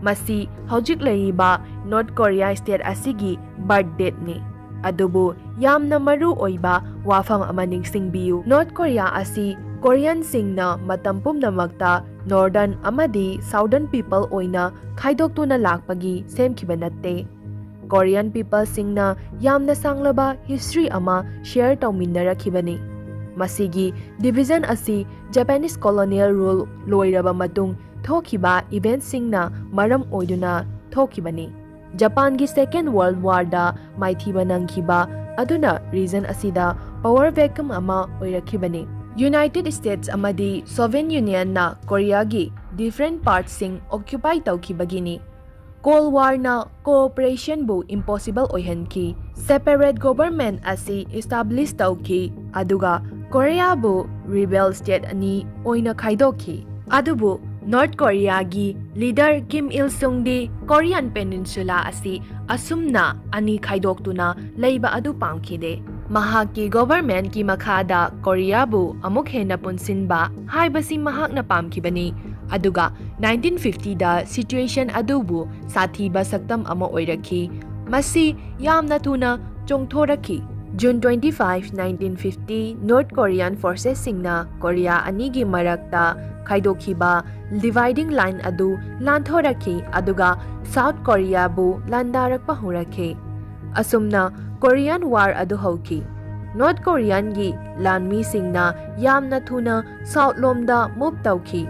ꯃꯁꯤ ꯍꯧꯖꯤꯛ ꯂꯩꯔꯤꯕ ꯅꯣꯔꯠ ꯀꯣꯔꯤꯌꯥ ꯁ꯭ꯇꯦꯠ ꯑꯁꯤꯒꯤ ꯕꯔꯊ ꯗꯦꯠꯅꯤ꯫ ꯑꯗꯨꯕꯨ ꯌꯥꯝꯅ ꯃꯔꯨ ꯑꯣꯏꯕ ꯋꯥꯐꯝ ꯑꯃ ꯅꯤꯡꯁꯤꯡꯕꯤꯌꯨ, ꯅꯣꯔꯠ ꯀꯣꯔꯤꯌꯥ ꯑꯁꯤ ꯀꯣꯔꯤꯌꯟꯁꯤꯡꯅ ꯃꯇꯝ ꯄꯨꯝꯅꯃꯛꯇ ꯅꯣꯔꯗꯔꯟ ꯑꯃꯗꯤ ꯁꯥꯎꯗꯔꯟ ꯄꯤꯄꯜ ꯑꯣꯏꯅ ꯈꯥꯏꯗꯣꯛꯇꯨꯅ ꯂꯥꯛꯄꯒꯤ ꯁꯦꯝꯈꯤꯕ ꯅꯠꯇꯦ꯫ ꯀꯣꯔꯤꯌꯟ ꯄꯤꯄꯜꯁꯤꯡꯅ ꯌꯥꯝꯅ ꯁꯥꯡꯂꯕ ꯍꯤꯁꯇ꯭ꯔꯤ ꯑꯃ ꯁꯦꯌꯔ ꯇꯧꯃꯤꯟꯅꯔꯛꯈꯤꯕꯅꯤ꯫ ꯃꯁꯤꯒꯤ ꯗꯤꯕꯤꯖꯟ ꯑꯁꯤ ꯖꯄꯥꯅꯤꯁ ꯀꯣꯂꯣꯅꯤꯌꯦꯜ ꯔꯨꯜ ꯂꯣꯏꯔꯕ ꯃꯇꯨꯡ ꯊꯣꯛꯈꯤꯕ ꯏꯚꯦꯟꯠꯁꯤꯡꯅ ꯃꯔꯝ ꯑꯣꯏꯗꯨꯅ ꯊꯣꯛꯈꯤꯕꯅꯤ꯫ ꯖꯄꯥꯟꯒꯤ ꯁꯦꯀꯦꯟꯗ ꯋꯥꯔꯜꯗ ꯋꯥꯔꯗ ꯃꯥꯏꯊꯤꯕ ꯅꯪꯈꯤꯕ ꯑꯗꯨꯅ ꯔꯤꯖꯟ ꯑꯁꯤꯗ ꯄꯥꯋꯔ ꯚꯦꯀ꯭ꯌꯨꯝ ꯑꯃ ꯑꯣꯏꯔꯛꯈꯤꯕꯅꯤ꯫ ꯌꯨꯅꯥꯏꯇꯦꯗ ꯁ꯭ꯇꯦꯠꯁ ꯑꯃꯗꯤ ꯁꯣꯚꯤꯌꯦꯠ ꯌꯨꯅꯤꯌꯟꯅ ꯀꯣꯔꯤꯌꯥꯒꯤ ꯗꯤꯐꯔꯦꯟꯠ ꯄꯥꯔꯠꯁꯤꯡ ꯑꯣꯀ꯭ꯌꯨꯄꯥꯏ ꯇꯧꯈꯤꯕꯒꯤꯅꯤ꯫ ꯀꯣꯜꯗ ꯋꯥꯔꯅ ꯀꯣꯑꯣꯄꯔꯦꯁꯟꯕꯨ ꯏꯝꯄꯣꯁꯤꯕꯜ ꯑꯣꯏꯍꯟꯈꯤ꯫ ꯁꯦꯄꯦꯔꯦꯠ ꯒꯣꯚꯔꯟꯃꯦꯟꯠ ꯑꯁꯤ ꯏꯁꯇꯥꯕ꯭ꯂꯤꯁ ꯇꯧꯈꯤ ꯑꯗꯨꯒ ꯀꯣꯔꯤꯌꯥꯕꯨ ꯔꯤꯕꯦꯜ ꯁ꯭ꯇꯦꯠ ꯑꯅꯤ ꯑꯣꯏꯅ ꯈꯥꯏꯗꯣꯛꯈꯤ꯫ ꯑꯗꯨꯕꯨ ꯅꯣꯔꯠ ꯀꯣꯔꯤꯌꯥꯒꯤ ꯂꯤꯗꯔ ꯀꯤꯝ ꯏꯜ ꯁꯨꯡꯗꯤ ꯀꯣꯔꯤꯌꯥꯟ ꯄꯦꯅꯤꯟꯁꯨꯂꯥ ꯑꯁꯤ ꯑꯁꯨꯝꯅ ꯑꯅꯤ ꯈꯥꯏꯗꯣꯛꯇꯨꯅ ꯂꯩꯕ ꯑꯗꯨ ꯄꯥꯝꯈꯤꯗꯦ꯫ ꯃꯍꯥꯛꯀꯤ ꯒꯣꯚꯔꯟꯃꯦꯟꯠꯀꯤ ꯃꯈꯥꯗ ꯀꯣꯔꯤꯌꯥꯕꯨ ꯑꯃꯨꯛ ꯍꯦꯟꯅ ꯄꯨꯟꯁꯤꯟꯕ ꯍꯥꯏꯕꯁꯤ ꯃꯍꯥꯛꯅ ꯄꯥꯝꯈꯤꯕꯅꯤ ꯑꯗꯨꯒ 1950ꯗ ꯁꯤꯆꯨꯌꯦꯁꯟ ꯑꯗꯨꯕꯨ ꯁꯥꯊꯤꯕ ꯁꯛꯇꯝ ꯑꯃ ꯑꯣꯏꯔꯛꯈꯤ꯫ ꯃꯁꯤ ꯌꯥꯝꯅ ꯊꯨꯅ ꯆꯣꯡꯊꯣꯔꯛꯈꯤ꯫ ꯖꯨꯟ 25, 1950 ꯅꯣꯔꯠ ꯀꯣꯔꯤꯌꯥꯟ ꯐꯣꯔꯁꯦꯁꯁꯤꯡꯅ ꯀꯣꯔꯤꯌꯥ ꯑꯅꯤꯒꯤ ꯃꯔꯛꯇ ꯈꯥꯏꯗꯣꯛꯈꯤꯕ ꯗꯤꯚꯥꯏꯗꯤꯡ ꯂꯥꯏꯟ ꯑꯗꯨ ꯂꯥꯟꯊꯣꯔꯛꯈꯤ ꯑꯗꯨꯒ ꯁꯥꯎꯊ ꯀꯣꯔꯤꯌꯥꯕꯨ ꯂꯥꯟꯗꯥꯔꯛꯄ ꯍꯧꯔꯛꯈꯤ꯫ ꯑꯁꯨꯝꯅ ꯀꯣꯔꯤꯌꯥꯟ ꯋꯥꯔ ꯑꯗꯨ ꯍꯧꯈꯤ꯫ ꯅꯣꯔꯠ ꯀꯣꯔꯤꯌꯥꯟꯒꯤ ꯂꯥꯟꯃꯤꯁꯤꯡꯅ ꯌꯥꯝꯅ ꯊꯨꯅ ꯁꯥꯎꯊꯂꯣꯝꯗ ꯃꯨꯚ ꯇꯧꯈꯤ꯫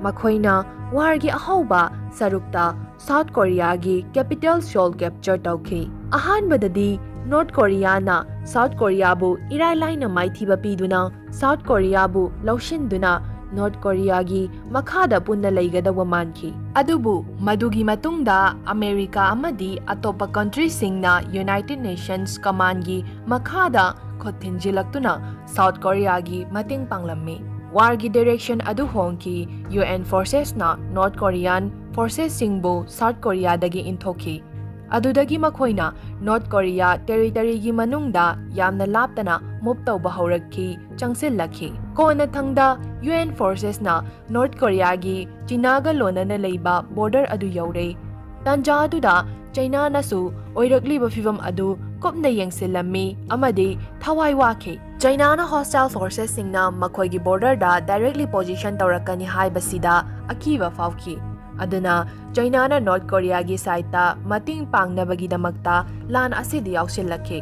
ꯃꯈꯣꯏꯅ ꯋꯥꯔꯒꯤ ꯑꯍꯧꯕ ꯁꯔꯨꯛꯇ ꯁꯥꯎꯊ ꯀꯣꯔꯤꯌꯥꯒꯤ ꯀꯦꯄꯤꯇꯦꯜ ꯁꯣꯜ ꯀꯦꯞꯆꯔ ꯇꯧꯈꯤ꯫ ꯑꯍꯥꯟꯕꯗꯗꯤ ꯅꯣꯔꯠ ꯀꯣꯔꯤꯌꯥꯅ ꯁꯥꯎꯊ ꯀꯣꯔꯤꯌꯥꯕꯨ ꯏꯔꯥꯏ ꯂꯥꯏꯅ ꯃꯥꯏꯊꯤꯕ ꯄꯤꯗꯨꯅ ꯁꯥꯎꯊ ꯀꯣꯔꯤꯌꯥꯕꯨ ꯂꯧꯁꯤꯟꯗꯨꯅ ꯅꯣꯔꯠ ꯀꯣꯔꯤꯌꯥꯒꯤ ꯃꯈꯥꯗ ꯄꯨꯟꯅ ꯂꯩꯒꯗꯧꯕ ꯃꯥꯟꯈꯤ꯫ ꯑꯗꯨꯕꯨ ꯃꯗꯨꯒꯤ ꯃꯇꯨꯡꯗ ꯑꯃꯦꯔꯤꯀꯥ ꯑꯃꯗꯤ ꯑꯇꯣꯞꯄ ꯀꯟꯇ꯭ꯔꯤꯁꯤꯡꯅ ꯌꯨꯅꯥꯏꯇꯦꯗ ꯅꯦꯁꯟꯁ ꯀꯃꯥꯟꯗꯒꯤ ꯃꯈꯥꯗ ꯈꯨꯠ ꯊꯤꯟꯖꯤꯜꯂꯛꯇꯨꯅ ꯁꯥꯎꯊ ꯀꯣꯔꯤꯌꯥꯒꯤ ꯃꯇꯦꯡ ꯄꯥꯡꯂꯝꯃꯤ꯫ ꯋꯥꯔꯒꯤ ꯗꯤꯔꯦꯛꯁꯟ ꯑꯗꯨ ꯍꯣꯡꯈꯤ꯫ UN ꯐꯣꯔꯁꯦꯁꯅ north Korean ꯐꯣꯔꯁꯦꯁꯁꯤꯡꯕꯨ south ꯀꯣꯔꯤꯌꯥꯗꯒꯤ ꯏꯟꯊꯣꯛꯈꯤ꯫ ꯑꯗꯨꯗꯒꯤ ꯃꯈꯣꯏꯅ ꯅꯣꯔꯠ ꯀꯣꯔꯤꯌꯥ ꯇꯦꯔꯤꯇꯔꯤꯒꯤ ꯃꯅꯨꯡꯗ ꯌꯥꯝꯅ ꯂꯥꯞꯇꯅ ꯃꯨꯚ ꯇꯧꯕ ꯍꯧꯔꯛꯈꯤ, ꯆꯪꯁꯤꯜꯂꯛꯈꯤ꯫ ꯀꯣꯟꯅꯊꯪꯗ ꯌꯨꯑꯦꯟ ꯐꯣꯔꯁꯦꯁꯅ ꯅꯣꯔꯠ ꯀꯣꯔꯤꯌꯥꯒꯤ ꯆꯤꯅꯥꯒ ꯂꯣꯟꯅꯅ ꯂꯩꯕ ꯕꯣꯔꯗꯔ ꯑꯗꯨ ꯌꯧꯔꯦ꯫ ꯇꯥꯟꯖꯥ ꯑꯗꯨꯗ ꯆꯥꯏꯅꯥꯅꯁꯨ ꯑꯣꯏꯔꯛꯂꯤꯕ ꯐꯤꯚꯝ ꯑꯗꯨ ꯀꯨꯞꯅ ꯌꯦꯡꯁꯤꯜꯂꯝꯃꯤ ꯑꯃꯗꯤ ꯊꯋꯥꯏ ꯋꯥꯈꯤ꯫ ꯆꯥꯏꯅꯥꯅ ꯍꯣꯁꯇꯥꯏꯜ ꯐꯣꯔꯁꯦꯁꯁꯤꯡꯅ ꯃꯈꯣꯏꯒꯤ ꯕꯣꯔꯗꯔꯗ ꯗꯥꯏꯔꯦꯛꯠꯂꯤ ꯄꯣꯖꯤꯁꯟ ꯇꯧꯔꯛꯀꯅꯤ ꯍꯥꯏꯕꯁꯤꯗ ꯑꯀꯤꯕ ꯐꯥꯎꯈꯤ꯫ ꯑꯗꯨꯅ ꯆꯥꯏꯅꯥꯅ ꯅꯣꯔꯠ ꯀꯣꯔꯤꯌꯥꯒꯤ ꯁꯥꯏꯠꯇ ꯃꯇꯦꯡ ꯄꯥꯡꯅꯕꯒꯤꯗꯃꯛꯇ ꯂꯥꯟ ꯑꯁꯤꯗ ꯌꯥꯎꯁꯤꯜꯂꯛꯈꯤ꯫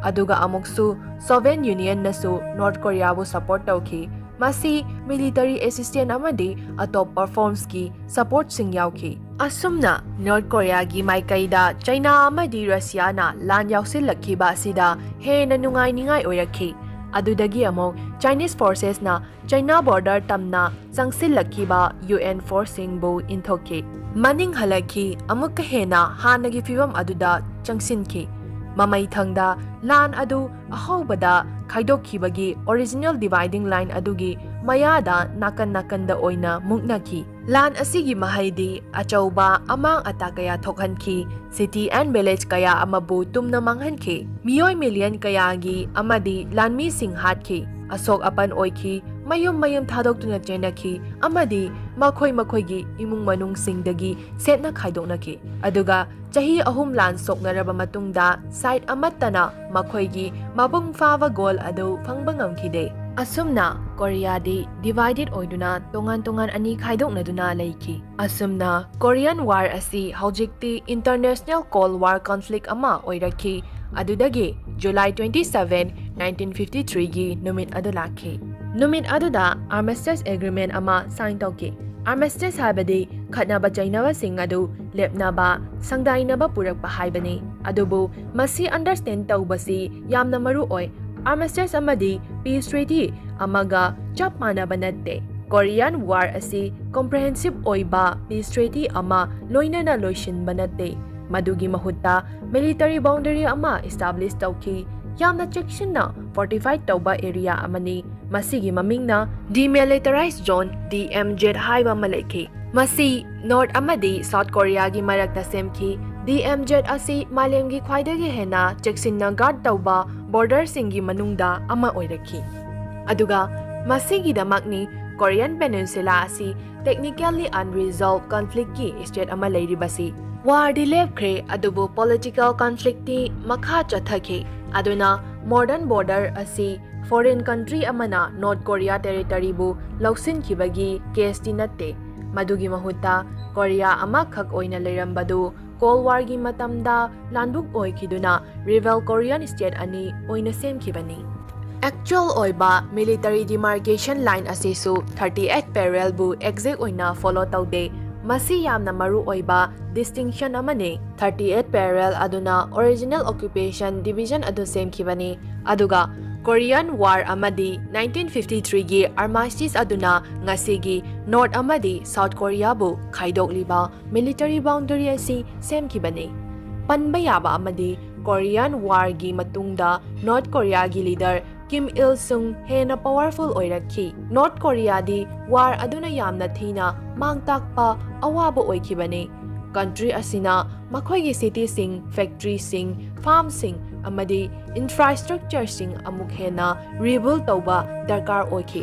ꯑꯗꯨꯒ ꯑꯃꯨꯛꯁꯨ ꯁꯣꯚꯤꯌꯦꯠ ꯌꯨꯅꯤꯌꯟꯅꯁꯨ ꯅꯣꯔꯠ ꯀꯣꯔꯤꯌꯥꯕꯨ ꯁꯄꯣꯔꯠ ꯇꯧꯈꯤ꯫ ꯃꯁꯤ ꯃꯤꯂꯤꯇꯔꯤ ꯑꯦꯁꯤꯁꯇꯦꯟ ꯑꯃꯗꯤ ꯑꯇꯣꯞꯄ ꯐꯣꯔꯝꯁꯀꯤ ꯁꯄꯣꯔꯠꯁꯤꯡ ꯌꯥꯎꯈꯤ꯫ ꯑꯁꯨꯝꯅ ꯅꯣꯔꯠ ꯀꯣꯔꯤꯌꯥꯒꯤ ꯃꯥꯏꯀꯩꯗ ꯆꯥꯏꯅꯥ ꯑꯃꯗꯤ ꯔꯁꯤꯌꯥꯅ ꯂꯥꯟ ꯌꯥꯎꯁꯤꯜꯂꯛꯈꯤꯕ ꯑꯁꯤꯗ ꯍꯦꯟꯅ ꯅꯨꯡꯉꯥꯏꯅꯤꯉꯥꯏ ꯑꯣꯏꯔꯛꯈꯤ꯫ ꯑꯗꯨꯗꯒꯤ ꯑꯃꯨꯛ ꯆꯥꯏꯅꯤꯁ ꯐꯣꯔꯁꯦꯁꯅ ꯆꯥꯏꯅꯥ ꯕꯣꯔꯗꯔ ꯇꯝꯅ ꯆꯪꯁꯤꯜꯂꯛꯈꯤꯕ ꯌꯨꯑꯦꯟ ꯐꯣꯔꯁꯁꯤꯡꯕꯨ ꯏꯟꯊꯣꯛꯈꯤ꯫ ꯃꯅꯤꯡ ꯍꯜꯂꯛꯈꯤ ꯑꯃꯨꯛꯀ ꯍꯦꯟꯅ ꯍꯥꯟꯅꯒꯤ ꯐꯤꯚꯝ ꯑꯗꯨꯗ ꯆꯪꯁꯤꯟꯈꯤ꯫ ꯃꯃꯩꯊꯪꯗ ꯂꯥꯟ ꯑꯗꯨ ꯑꯍꯧꯕꯗ ꯈꯥꯏꯗꯣꯛꯈꯤꯕꯒꯤ ꯑꯣꯔꯤꯖꯤꯅꯦꯜ ꯗꯤꯚꯥꯏꯗꯤꯡ ꯂꯥꯏꯟ ꯑꯗꯨꯒꯤ ꯃꯌꯥꯗ ꯅꯥꯀꯟ ꯅꯥꯀꯟꯗ ꯑꯣꯏꯅ ꯃꯨꯛꯅꯈꯤ꯫ ꯂꯥꯟ ꯑꯁꯤꯒꯤ ꯃꯍꯩꯗꯤ ꯑꯆꯧꯕ ꯑꯃꯥꯡ ꯑꯇꯥ ꯀꯌꯥ ꯊꯣꯛꯍꯟꯈꯤ꯫ ꯁꯤꯇꯤ ꯑꯦꯟ ꯚꯤꯂꯦꯖ ꯀꯌꯥ ꯑꯃꯕꯨ ꯇꯨꯝꯅ ꯃꯥꯡꯍꯟꯈꯤ꯫ ꯃꯤꯑꯣꯏ ꯃꯤꯂꯤꯌꯟ ꯀꯌꯥꯒꯤ ꯑꯃꯗꯤ ꯂꯥꯟꯃꯤꯁꯤꯡ ꯍꯥꯠꯈꯤ꯫ ꯑꯁꯣꯛ ꯑꯄꯟ ꯑꯣꯏꯈꯤ꯫ ꯃꯌꯨꯝ ꯃꯌꯨꯝ ꯊꯥꯗꯣꯛꯇꯨꯅ ꯆꯦꯟꯅꯈꯤ ꯑꯃꯗꯤ ꯃꯈꯣꯏ ꯃꯈꯣꯏꯒꯤ ꯏꯃꯨꯡ ꯃꯅꯨꯡꯁꯤꯡꯗꯒꯤ ꯁꯦꯠꯅ ꯈꯥꯏꯗꯣꯛꯅꯈꯤ꯫ ꯑꯗꯨꯒ ꯆꯍꯤ 3 ꯂꯥꯟ ꯁꯣꯛꯅꯔꯕ ꯃꯇꯨꯡꯗ ꯁꯥꯏꯠ ꯑꯃꯠꯇꯅ ꯃꯈꯣꯏꯒꯤ ꯃꯄꯨꯡ ꯐꯥꯕ ꯒꯣꯜ ꯑꯗꯨ ꯐꯪꯕ ꯉꯝꯈꯤꯗꯦ꯫ ꯑꯁꯨꯝꯅ ꯀꯣꯔꯤꯌꯥꯗꯤ ꯗꯤꯚꯥꯏꯗꯦꯗ ꯑꯣꯏꯗꯨꯅ ꯇꯣꯉꯥꯟ ꯇꯣꯉꯥꯟ ꯑꯅꯤ ꯈꯥꯏꯗꯣꯛꯅꯗꯨꯅ ꯂꯩꯈꯤ꯫ ꯑꯁꯨꯝꯅ ꯀꯣꯔꯤꯌꯥꯟ ꯋꯥꯔ ꯑꯁꯤ ꯍꯧꯖꯤꯛꯇꯤ ꯏꯟꯇꯔꯅꯦꯁꯅꯦꯜ ꯀꯣꯜꯗ ꯋꯥꯔ ꯀꯟꯐ꯭ꯂꯤꯛ ꯑꯃ ꯑꯣꯏꯔꯛꯈꯤ꯫ ꯑꯗꯨꯗꯒꯤ ꯖꯨꯂꯥꯏ 27, 1953ꯒꯤ ꯅꯨꯃꯤꯠ ꯑꯗꯨ ꯂꯥꯛꯈꯤ꯫ ꯅꯨꯃꯤꯠ ꯑꯗꯨꯗ ꯑꯥꯔꯃꯤꯁꯇꯤꯁ ꯑꯦꯒ꯭ꯔꯤꯃꯦꯟꯠ ꯑꯃ ꯁꯥꯏꯟ ꯇꯧꯈꯤ꯫ ꯑꯥꯔꯃꯤꯁꯇꯤꯁ ꯍꯥꯏꯕꯗꯤ ꯈꯠꯅꯕ ꯆꯩꯅꯕꯁꯤꯡ ꯑꯗꯨ ꯂꯦꯞꯅꯕ, ꯁꯪꯗꯥꯏꯅꯕ ꯄꯨꯔꯛꯄ ꯍꯥꯏꯕꯅꯤ꯫ ꯑꯗꯨꯕꯨ ꯃꯁꯤ ꯑꯟꯗꯔꯁ꯭ꯇꯦꯟ ꯇꯧꯕꯁꯤ ꯌꯥꯝꯅ ꯃꯔꯨꯑꯣꯏ꯫ ꯑꯥꯔꯃꯤꯁꯇꯤꯁ ꯑꯃꯗꯤ ꯄꯤꯁ ꯇ꯭ꯔꯤꯇꯤ ꯑꯃꯒ ꯆꯞ ꯃꯥꯟꯅꯕ ꯅꯠꯇꯦ꯫ ꯀꯣꯔꯤꯌꯥꯟ ꯋꯥꯔ ꯑꯁꯤ ꯀꯝꯄ꯭ꯔꯦꯍꯦꯟꯁꯤꯕ ꯑꯣꯏꯕ ꯄꯤꯁ ꯇ꯭ꯔꯤꯇꯤ ꯑꯃ ꯂꯣꯏꯅꯅ ꯂꯣꯏꯁꯤꯟꯕ ꯅꯠꯇꯦ꯫ ꯃꯗꯨꯒꯤ ꯃꯍꯨꯠꯇ ꯃꯤꯂꯤꯇꯔꯤ ꯕꯥꯎꯟꯗꯔꯤ ꯑꯃ ꯏꯁꯇꯥꯕ꯭ꯂꯤꯁ ꯇꯧꯈꯤ, ꯌꯥꯝꯅ ꯆꯦꯛꯁꯤꯟꯅ ꯐꯣꯔꯇꯤꯐꯥꯏꯗ ꯇꯧꯕ ꯑꯦꯔꯤꯌꯥ ꯑꯃꯅꯤ꯫ ꯃꯁꯤꯒꯤ ꯃꯃꯤꯡꯅ ꯗꯤꯃꯤꯂꯤꯇꯔꯥꯏꯖ ꯖꯣꯟ (DMZ) ꯍꯥꯏꯕ ꯑꯃ ꯂꯩꯈꯤ꯫ ꯃꯁꯤ ꯅꯣꯔꯊ ꯑꯃꯗꯤ ꯁꯥꯎꯊ ꯀꯣꯔꯤꯌꯥꯒꯤ ꯃꯔꯛꯇ ꯁꯦꯝꯈꯤ꯫ DMZ ꯑꯁꯤ ꯃꯥꯂꯦꯝꯒꯤ ꯈ꯭ꯋꯥꯏꯗꯒꯤ ꯍꯦꯟꯅ ꯆꯦꯛꯁꯤꯟꯅ ꯒꯥꯔꯗ ꯇꯧꯕ ꯕꯣꯔꯗꯔꯁꯤꯡꯒꯤ ꯃꯅꯨꯡꯗ ꯑꯃ ꯑꯣꯏꯔꯛꯈꯤ꯫ ꯑꯗꯨꯒ ꯃꯁꯤꯒꯤꯗꯃꯛꯅꯤ ꯀꯣꯔꯤꯌꯥꯟ ꯄꯦꯅꯤꯟꯁꯨꯂꯥ ꯑꯁꯤ ꯇꯦꯛꯅꯤꯀꯦꯜꯂꯤ ꯑꯟꯔꯤꯖꯣꯜꯕ ꯀꯟꯐ꯭ꯂꯤꯛꯀꯤ ꯁ꯭ꯇꯦꯠ ꯑꯃ ꯂꯩꯔꯤꯕꯁꯤ꯫ ꯋꯥꯔꯗꯤ ꯂꯦꯞꯈ꯭ꯔꯦ, ꯑꯗꯨꯕꯨ ꯄꯣꯂꯤꯇꯤꯀꯦꯜ ꯀꯟꯐ꯭ꯂꯤꯛꯇꯤ ꯃꯈꯥ ꯆꯠꯊꯈꯤ꯫ ꯑꯗꯨꯅ ꯃꯣꯗꯔꯟ ꯕꯣꯔꯗꯔ ꯑꯁꯤ ꯐꯣꯔꯦꯟ ꯀꯟꯇ꯭ꯔꯤ ꯑꯃꯅ ꯅꯣꯔꯊ ꯀꯣꯔꯤꯌꯥ ꯇꯦꯔꯤꯇꯣꯔꯤꯕꯨ ꯂꯧꯁꯤꯟꯈꯤꯕꯒꯤ ꯀꯦꯁꯇꯤ ꯅꯠꯇꯦ꯫ ꯃꯗꯨꯒꯤ ꯃꯍꯨꯠꯇ ꯀꯣꯔꯤꯌꯥ ꯑꯃꯈꯛ ꯑꯣꯏꯅ ꯂꯩꯔꯝꯕꯗꯨ ꯀꯣꯜꯗ ꯋꯥꯔꯒꯤ ꯃꯇꯝꯗ ꯂꯥꯟꯕꯨꯛ ꯑꯣꯏꯈꯤꯗꯨꯅ ꯔꯤꯕꯦꯜ ꯀꯣꯔꯤꯌꯥꯟ ꯁ꯭ꯇꯦꯠ ꯑꯅꯤ ꯑꯣꯏꯅ ꯁꯦꯝꯈꯤꯕꯅꯤ꯫ ꯑꯦꯛꯆꯨꯑꯦꯜ ꯑꯣꯏꯕ ꯃꯤꯂꯤꯇꯔꯤ ꯗꯤꯃꯥꯔꯀꯦꯁꯟ ꯂꯥꯏꯟ ꯑꯁꯤꯁꯨ 38 ꯄꯦꯔꯦꯜꯕꯨ ꯑꯦꯛꯖꯦꯛ ꯑꯣꯏꯅ ꯐꯣꯂꯣ ꯇꯧꯗꯦ꯫ ꯃꯁꯤ ꯌꯥꯝꯅ ꯃꯔꯨ ꯑꯣꯏꯕ ꯗꯤꯁꯇꯤꯡꯁꯟ ꯑꯃꯅꯤ꯫ 38 ꯄꯦꯔꯦꯜ ꯑꯗꯨꯅ ꯑꯣꯔꯤꯖꯤꯅꯦꯜ ꯑꯣꯀꯨꯄꯦꯁꯟ ꯗꯤꯕꯤꯖꯟ ꯑꯗꯨ ꯁꯦꯝꯈꯤꯕꯅꯤ, ꯑꯗꯨꯒ ꯀꯣꯔꯤꯌꯥꯟ ꯋꯥꯔ ꯑꯃꯗꯤ 1953ꯒꯤ ꯑꯥꯔꯃꯥꯏꯁꯇꯤꯁ ꯑꯗꯨꯅ ꯉꯁꯤꯒꯤ ꯅꯣꯔꯊ ꯑꯃꯗꯤ ꯁꯥꯎꯊ ꯀꯣꯔꯤꯌꯥꯕꯨ ꯈꯥꯏꯗꯣꯛꯂꯤꯕ ꯃꯤꯂꯤꯇꯔꯤ ꯕꯥꯎꯟꯗꯔꯤ ꯑꯁꯤ ꯁꯦꯝꯈꯤꯕꯅꯤ꯫ ꯄꯟꯕ ꯌꯥꯕ ꯑꯃꯗꯤ ꯀꯣꯔꯤꯌꯥꯟ ꯋꯥꯔꯒꯤ ꯃꯇꯨꯡꯗ ꯅꯣꯔꯊ ꯀꯣꯔꯤꯌꯥꯒꯤ ꯂꯤꯗꯔ ꯀꯤꯝ ꯏꯜ ꯁꯨꯡ ꯍꯦꯟꯅ ꯄꯥꯋꯔꯐꯨꯜ ꯑꯣꯏꯔꯛꯈꯤ꯫ ꯅꯣꯔꯊ ꯀꯣꯔꯤꯌꯥꯗꯤ ꯋꯥꯔ ꯑꯗꯨꯅ ꯌꯥꯝꯅ ꯊꯤꯅ ꯃꯥꯡ-ꯇꯥꯛꯄ ꯑꯋꯥꯕ ꯑꯣꯏꯈꯤꯕꯅꯤ꯫ ꯀꯟꯇ꯭ꯔꯤ ꯑꯁꯤꯅ ꯃꯈꯣꯏꯒꯤ ꯁꯤꯇꯤꯁꯤꯡ, ꯐꯦꯛꯇ꯭ꯔꯤꯁꯤꯡ, ꯐꯥꯔꯝꯁꯤꯡ ꯑꯃꯗꯤ ꯏꯟꯐ꯭ꯔꯥꯁꯇ꯭ꯔꯛꯆꯔꯁꯤꯡ ꯑꯃꯨꯛ ꯍꯦꯟꯅ ꯔꯤꯕꯤꯜꯗ ꯇꯧꯕ ꯗꯔꯀꯥꯔ ꯑꯣꯏꯈꯤ꯫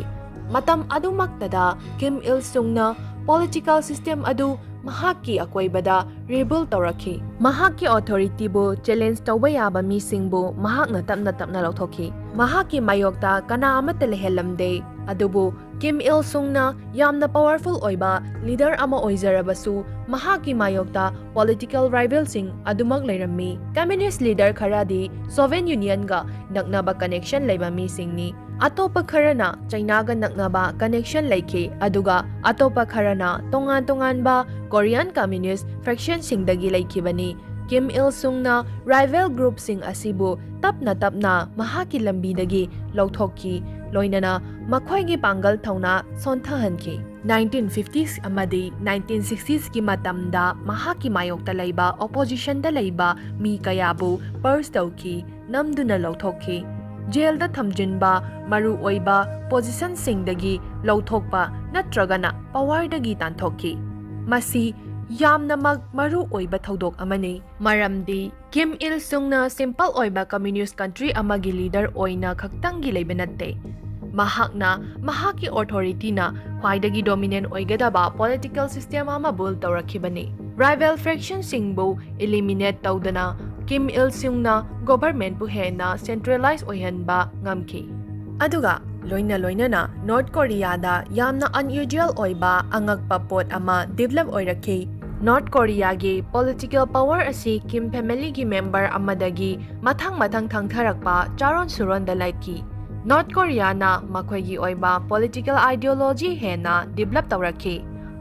ꯃꯇꯝ ꯑꯗꯨꯃꯛꯇꯗ ꯀꯤꯝ ꯏꯜ ꯁꯨꯡꯅ ꯄꯣꯂꯤꯇꯤꯀꯦꯜ ꯁꯤꯁꯇꯦꯝ ꯑꯗꯨ ꯃꯍꯥꯛꯀꯤ ꯑꯀꯣꯏꯕꯗ ꯔꯤꯕꯤꯜꯗ ꯇꯧꯔꯛꯈꯤ꯫ ꯃꯍꯥꯛꯀꯤ ꯑꯣꯊꯣꯔꯤꯇꯤꯕꯨ ꯆꯦꯂꯦꯟꯖ ꯇꯧꯕ ꯌꯥꯕ ꯃꯤꯁꯤꯡꯕꯨ ꯃꯍꯥꯛꯅ ꯇꯞꯅ ꯇꯞꯅ ꯂꯧꯊꯣꯛꯈꯤ꯫ ꯃꯍꯥꯛꯀꯤ ꯃꯥꯌꯣꯛꯇ ꯀꯅꯥ ꯑꯃꯠꯇ ꯂꯩꯍꯜꯂꯝꯗꯦ꯫ ꯑꯗꯨꯕꯨ ꯀꯤꯝ ꯏꯜ ꯁꯨꯡꯅ ꯌꯥꯝꯅ ꯄꯥꯋꯔꯐꯨꯜ ꯑꯣꯏꯕ ꯂꯤꯗꯔ ꯑꯃ ꯑꯣꯏꯖꯔꯕꯁꯨ ꯃꯍꯥꯛꯀꯤ ꯃꯥꯌꯣꯛꯇ ꯄꯣꯂꯤꯇꯤꯀꯦꯜ ꯔꯥꯏꯚꯦꯜꯁꯤꯡ ꯑꯗꯨꯃꯛ ꯂꯩꯔꯝꯃꯤ꯫ ꯀꯝꯃ꯭ꯌꯨꯅꯤꯁꯠ ꯂꯤꯗꯔ ꯈꯔꯗꯤ ꯁꯣꯚꯤꯌꯦꯠ ꯌꯨꯅꯤꯌꯟꯒ ꯅꯛꯅꯕ ꯀꯅꯦꯛꯁꯟ ꯂꯩꯕ ꯃꯤꯁꯤꯡꯅꯤ꯫ ꯑꯇꯣꯞꯄ ꯈꯔꯅ ꯆꯥꯏꯅꯥꯒ ꯅꯛꯅꯕ ꯀꯅꯦꯛꯁꯟ ꯂꯩꯈꯤ, ꯑꯗꯨꯒ ꯑꯇꯣꯞꯄ ꯈꯔꯅ ꯇꯣꯉꯥꯟ-ꯇꯣꯉꯥꯟꯕ ꯀꯣꯔꯤꯌꯥꯟ ꯀꯝꯃ꯭ꯌꯨꯅꯤꯁꯠ ꯐꯦꯛꯁꯟꯁꯤꯡꯗꯒꯤ ꯂꯩꯈꯤꯕꯅꯤ꯫ ꯀꯤꯝ ꯏꯜ ꯁꯨꯡꯅ ꯔꯥꯏꯚꯦꯜ ꯒ꯭ꯔꯨꯞꯁꯤꯡ ꯑꯁꯤꯕꯨ ꯇꯞꯅ ꯇꯞꯅ ꯃꯍꯥꯛꯀꯤ ꯂꯝꯕꯤꯗꯒꯤ ꯂꯧꯊꯣꯛꯈꯤ, ꯂꯣꯏꯅꯅ ꯃꯈꯣꯏꯒꯤ ꯄꯥꯡꯒꯜ ꯊꯧꯅꯥ ꯁꯣꯟꯊꯍꯟꯈꯤ꯫ 1950s ꯑꯃꯗꯤ 1960sꯒꯤ ꯃꯇꯝꯗ ꯃꯍꯥꯛꯀꯤ ꯃꯥꯌꯣꯛꯇ ꯂꯩꯕ ꯑꯣꯄꯣꯖꯤꯁꯟꯗ ꯂꯩꯕ ꯃꯤ ꯀꯌꯥꯕꯨ ꯄꯔꯁ ꯇꯧꯈꯤ, ꯅꯝꯗꯨꯅ ꯂꯧꯊꯣꯛꯈꯤ, ꯖꯦꯜꯗ ꯊꯝꯖꯤꯟꯕ, ꯃꯔꯨ ꯑꯣꯏꯕ ꯄꯣꯖꯤꯁꯟꯁꯤꯡꯗꯒꯤ ꯂꯧꯊꯣꯛꯄ ꯅꯠꯇ꯭ꯔꯒꯅ ꯄꯥꯋꯔꯗꯒꯤ ꯇꯥꯟꯊꯣꯛꯈꯤ꯫ ꯃꯁꯤ ꯌꯥꯝꯅꯃꯛ ꯃꯔꯨ ꯑꯣꯏꯕ ꯊꯧꯗꯣꯛ ꯑꯃꯅꯤ, ꯃꯔꯝꯗꯤ ꯀꯤꯝꯏꯜ ꯁꯨꯡꯅ ꯁꯤꯝꯄꯜ ꯑꯣꯏꯕ ꯀꯝꯃ꯭ꯌꯨꯅꯤꯁꯠ ꯀꯟꯇ꯭ꯔꯤ ꯑꯃꯒꯤ ꯂꯤꯗꯔ ꯑꯣꯏꯅ ꯈꯛꯇꯪꯒꯤ ꯂꯩꯕ ꯅꯠꯇꯦ꯫ ꯃꯍꯥꯛꯅ ꯃꯍꯥꯛꯀꯤ ꯑꯣꯊꯣꯔꯤꯇꯤꯅ ꯈ꯭ꯋꯥꯏꯗꯒꯤ ꯗꯣꯃꯤꯅꯦꯟꯠ ꯑꯣꯏꯒꯗꯕ ꯄꯣꯂꯤꯇꯤꯀꯦꯜ ꯁꯤꯁꯇꯦꯝ ꯑꯃ ꯕꯤꯜꯗ ꯇꯧꯔꯛꯈꯤꯕꯅꯤ꯫ ꯔꯥꯏꯚꯦꯜ ꯐ꯭ꯔꯦꯛꯁꯟꯁꯤꯡꯕꯨ ꯏꯂꯤꯃꯤꯅꯦꯠ ꯇꯧꯗꯅ ꯀꯤꯝꯏꯜ ꯁꯨꯡꯅ ꯒꯣꯚꯔꯟꯃꯦꯟꯠꯄꯨ ꯍꯦꯟꯅ ꯁꯦꯟꯇ꯭ꯔꯦꯂꯥꯏꯖ ꯑꯣꯏꯍꯟꯕ ꯉꯝꯈꯤ꯫ ꯑꯗꯨꯒ ꯂꯣꯏꯅ ꯅꯣꯔꯊ ꯀꯣꯔꯤꯌꯥꯗ ꯌꯥꯝꯅ ꯑꯟꯌꯨꯖꯨꯑꯦꯜ ꯑꯣꯏꯕ ꯑꯉꯛꯄ ꯄꯣꯠ ꯑꯃ ꯗꯤꯕꯦꯂꯞ ꯑꯣꯏꯔꯛꯈꯤ꯫ ꯅꯣꯔꯊ ꯀꯣꯔꯤꯌꯥꯒꯤ ꯄꯣꯂꯤꯇꯤꯀꯦꯜ ꯄꯥꯋꯔ ꯑꯁꯤ ꯀꯤꯝ ꯐꯦꯃꯤꯂꯤꯒꯤ ꯃꯦꯝꯕꯔ ꯑꯃꯗꯒꯤ ꯃꯊꯪ ꯊꯪꯊꯔꯛꯄ ꯆꯥꯔꯣꯟ ꯁꯨꯔꯣꯟꯗ ꯂꯩꯈꯤ꯫ ꯅꯣꯔꯊ ꯀꯣꯔꯤꯌꯥꯅ ꯃꯈꯣꯏꯒꯤ ꯑꯣꯏꯕ ꯄꯣꯂꯤꯇꯤꯀꯦꯜ ꯑꯥꯏꯗꯤꯑꯣꯂꯣꯖꯤ ꯍꯦꯟꯅ ꯗꯤꯕꯦꯂꯞ ꯇꯧꯔꯛꯈꯤ꯫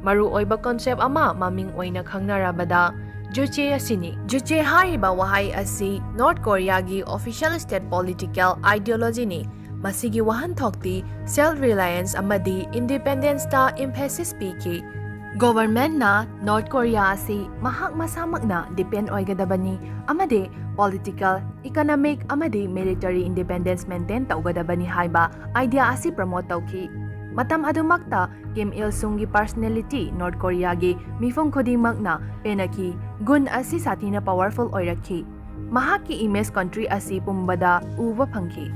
ꯃꯔꯨ ꯑꯣꯏꯕ ꯀꯟꯁꯦꯞ ꯑꯃ ꯃꯃꯤꯡ ꯑꯣꯏꯅ ꯈꯪꯅꯔꯕꯗ ꯖꯨꯆꯦ ꯑꯁꯤꯅꯤ꯫ ꯖꯨꯆꯦ ꯍꯥꯏꯔꯤꯕ ꯋꯥꯍꯩ ꯑꯁꯤ ꯅꯣꯔꯊ ꯀꯣꯔꯤꯌꯥꯒꯤ ꯑꯣꯐꯤꯁꯤꯌꯦꯜ ꯁ꯭ꯇꯦꯠ ꯄꯣꯂꯤꯇꯤꯀꯦꯜ ꯑꯥꯏꯗꯤꯑꯣꯂꯣꯖꯤꯅꯤ꯫ ꯃꯁꯤꯒꯤ ꯋꯥꯍꯟꯊꯣꯛꯇꯤ ꯁꯦꯜꯐ-ꯔꯤꯂꯥꯌꯟꯁ ꯑꯃꯗꯤ ꯏꯟꯗꯤꯄꯦꯟꯗꯦꯟꯁꯇ ꯏꯝꯐꯦꯁꯤꯁ ꯄꯤꯈꯤ꯫ ꯒꯣꯚꯔꯟꯃꯦꯟꯠꯅ ꯅꯣꯔꯊ ꯀꯣꯔꯤꯌꯥ ꯑꯁꯤ ꯃꯍꯥꯛ ꯃꯁꯥꯃꯛꯅ ꯗꯤꯄꯦꯟꯗ ꯑꯣꯏꯒꯗꯕꯅꯤ ꯑꯃꯗꯤ ꯄꯣꯂꯤꯇꯤꯀꯦꯜ, ꯏꯀꯣꯅꯣꯃꯤꯛ ꯑꯃꯗꯤ ꯃꯤꯂꯤꯇꯔꯤ ꯏꯟꯗꯤꯄꯦꯟꯗꯦꯟꯁ ꯃꯦꯟꯇꯦꯟ ꯇꯧꯒꯗꯕꯅꯤ ꯍꯥꯏꯕ ꯑꯥꯏꯗꯤꯌꯥ ꯑꯁꯤ ꯄ꯭ꯔꯃꯣꯠ ꯇꯧꯈꯤ꯫ ꯃꯇꯝ ꯑꯗꯨꯃꯛꯇ ꯀꯤꯝ ꯏꯜ ꯁꯨꯡꯒꯤ ꯄꯔꯁꯅꯦꯂꯤꯇꯤ ꯅꯣꯔꯊ ꯀꯣꯔꯤꯌꯥꯒꯤ ꯃꯤꯄꯨꯝ ꯈꯨꯗꯤꯡꯃꯛꯅ ꯄꯦꯅꯈꯤ꯫ ꯒꯨꯟ ꯑꯁꯤ ꯁꯥꯊꯤꯅ ꯄꯥꯋꯔꯐꯨꯜ ꯑꯣꯏꯔꯛꯈꯤ꯫ ꯃꯍꯥꯛꯀꯤ ꯏꯃꯦꯖ ꯀꯟꯇ꯭ꯔꯤ ꯑꯁꯤ ꯄꯨꯝꯕꯗ ꯎꯕ ꯐꯪꯈꯤ꯫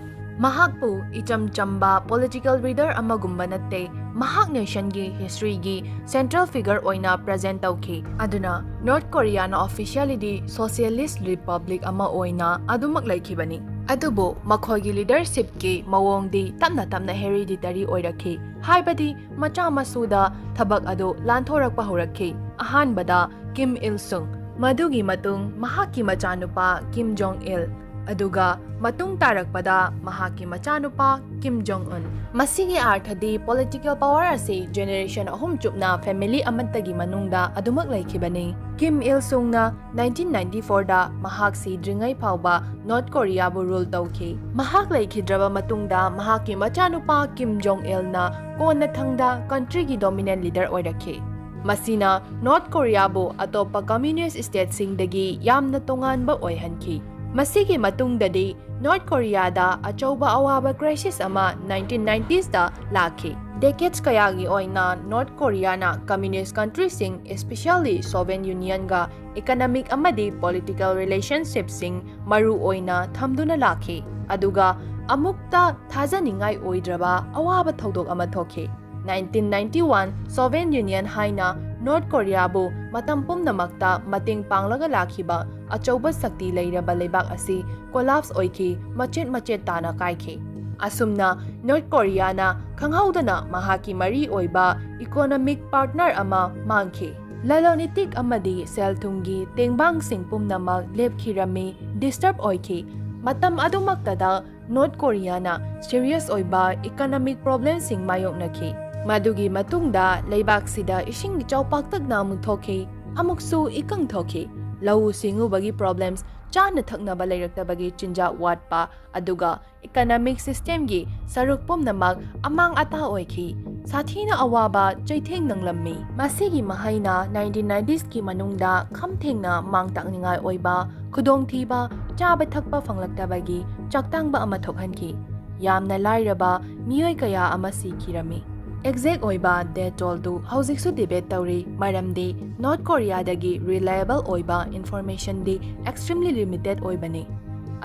ꯃꯍꯥꯛꯄꯨ ꯏꯆꯝ ꯆꯝꯕ ꯄꯣꯂꯤꯇꯤꯀꯦꯜ ꯂꯤꯗꯔ ꯑꯃꯒꯨꯝꯕ ꯅꯠꯇꯦ, ꯃꯍꯥꯛ ꯅꯦꯁꯟꯒꯤ ꯍꯤꯁꯇ꯭ꯔꯤꯒꯤ ꯁꯦꯟꯇ꯭ꯔꯦꯜ ꯐꯤꯒꯔ ꯑꯣꯏꯅ ꯄ꯭ꯔꯖꯦꯟꯠ ꯇꯧꯈꯤ꯫ ꯑꯗꯨꯅ ꯅꯣꯔꯊ ꯀꯣꯔꯤꯌꯥꯅ ꯑꯣꯐꯤꯁꯤꯌꯦꯜꯂꯤ ꯁꯣꯁꯤꯌꯦꯂꯤꯁꯠ ꯔꯤꯄꯕ꯭ꯂꯤꯛ ꯑꯃ ꯑꯣꯏꯅ ꯑꯗꯨꯃꯛ ꯂꯩꯈꯤꯕꯅꯤ꯫ ꯑꯗꯨꯕꯨ ꯃꯈꯣꯏꯒꯤ ꯂꯤꯗꯔꯁꯤꯞꯀꯤ ꯃꯑꯣꯡꯗꯤ ꯇꯞꯅ ꯇꯞꯅ ꯍꯦꯔꯤꯗꯤꯇꯔꯤ ꯑꯣꯏꯔꯛꯈꯤ, ꯍꯥꯏꯕꯗꯤ ꯃꯆꯥ ꯃꯁꯨꯗ ꯊꯕꯛ ꯑꯗꯨ ꯂꯥꯟꯊꯣꯔꯛꯄ ꯍꯧꯔꯛꯈꯤ꯫ ꯑꯍꯥꯟꯕꯗ ꯀꯤꯝ ꯏꯜ ꯁꯨꯡ, ꯃꯗꯨꯒꯤ ꯃꯇꯨꯡ ꯃꯍꯥꯛꯀꯤ ꯃꯆꯥꯅꯨꯄꯥ ꯀꯤꯝ ꯖꯣꯡ ꯏꯜ, Aduga matung tarakpada mahaki machanupa Kim Jong-un. Masigi arthadi political power asi generation ahum chupna family amantagi manungda adumak laikhibani. Kim Il-sung na 1994 da mahak si dringai phauba North Korea bu rule tawki. Mahak laikhidraba matungda mahaki machanupa Kim Jong-il na konna thangda country gi dominant leader oirakhi. Masina North Korea bu atopa communist state singdagi yamna tonganba oihanki. Masigi matungdadi North Korea da achauba awaba crisis ama 1990s da laki. Decades kayagi oina North Korea na communist country sing especially Soviet Union ga economic amadi political relationships sing maru oina thamduna laki. Aduga amukta thajaningai oidraba awaba thodok ama thoki. 1991 Soviet Union haina North Korea bu matam pumnamakta mating panglaga lakhiba achauba sakti leiraba leibak asi collapse oiki machet tana kaikhi. Asumna North Korea na khanghaudana mahaki mari oiba economic partner ama mangki. Lalonitik amadi selthungi tengbang sing pumnamak lepkhirami disturb oiki. Matam adumaktada North Korea na serious oiba economic problems sing mayoknaki. Madugi matungda leibak sida ising chawpaktag na muthoki amuksu ikang thoki. Lau singu bagi problems chana thaknaba leiraktabagi chinja watpa aduga economic system gi saruk pumnamak amang ata oiki. Sathina awaba chaitheng nanglammi. Masigi mahaina 1990s ki manungda khamthengna mangtakningai oiba khudong thiba chaba thakpa fanglaktabagi chaktangba ama thokhanki. Yamna lairaba miyoi kaya ama sikhirami. Exact oiba death toll du haujiksu debate tawri maramdi North Korea dagi reliable oiba information di extremely limited oibani.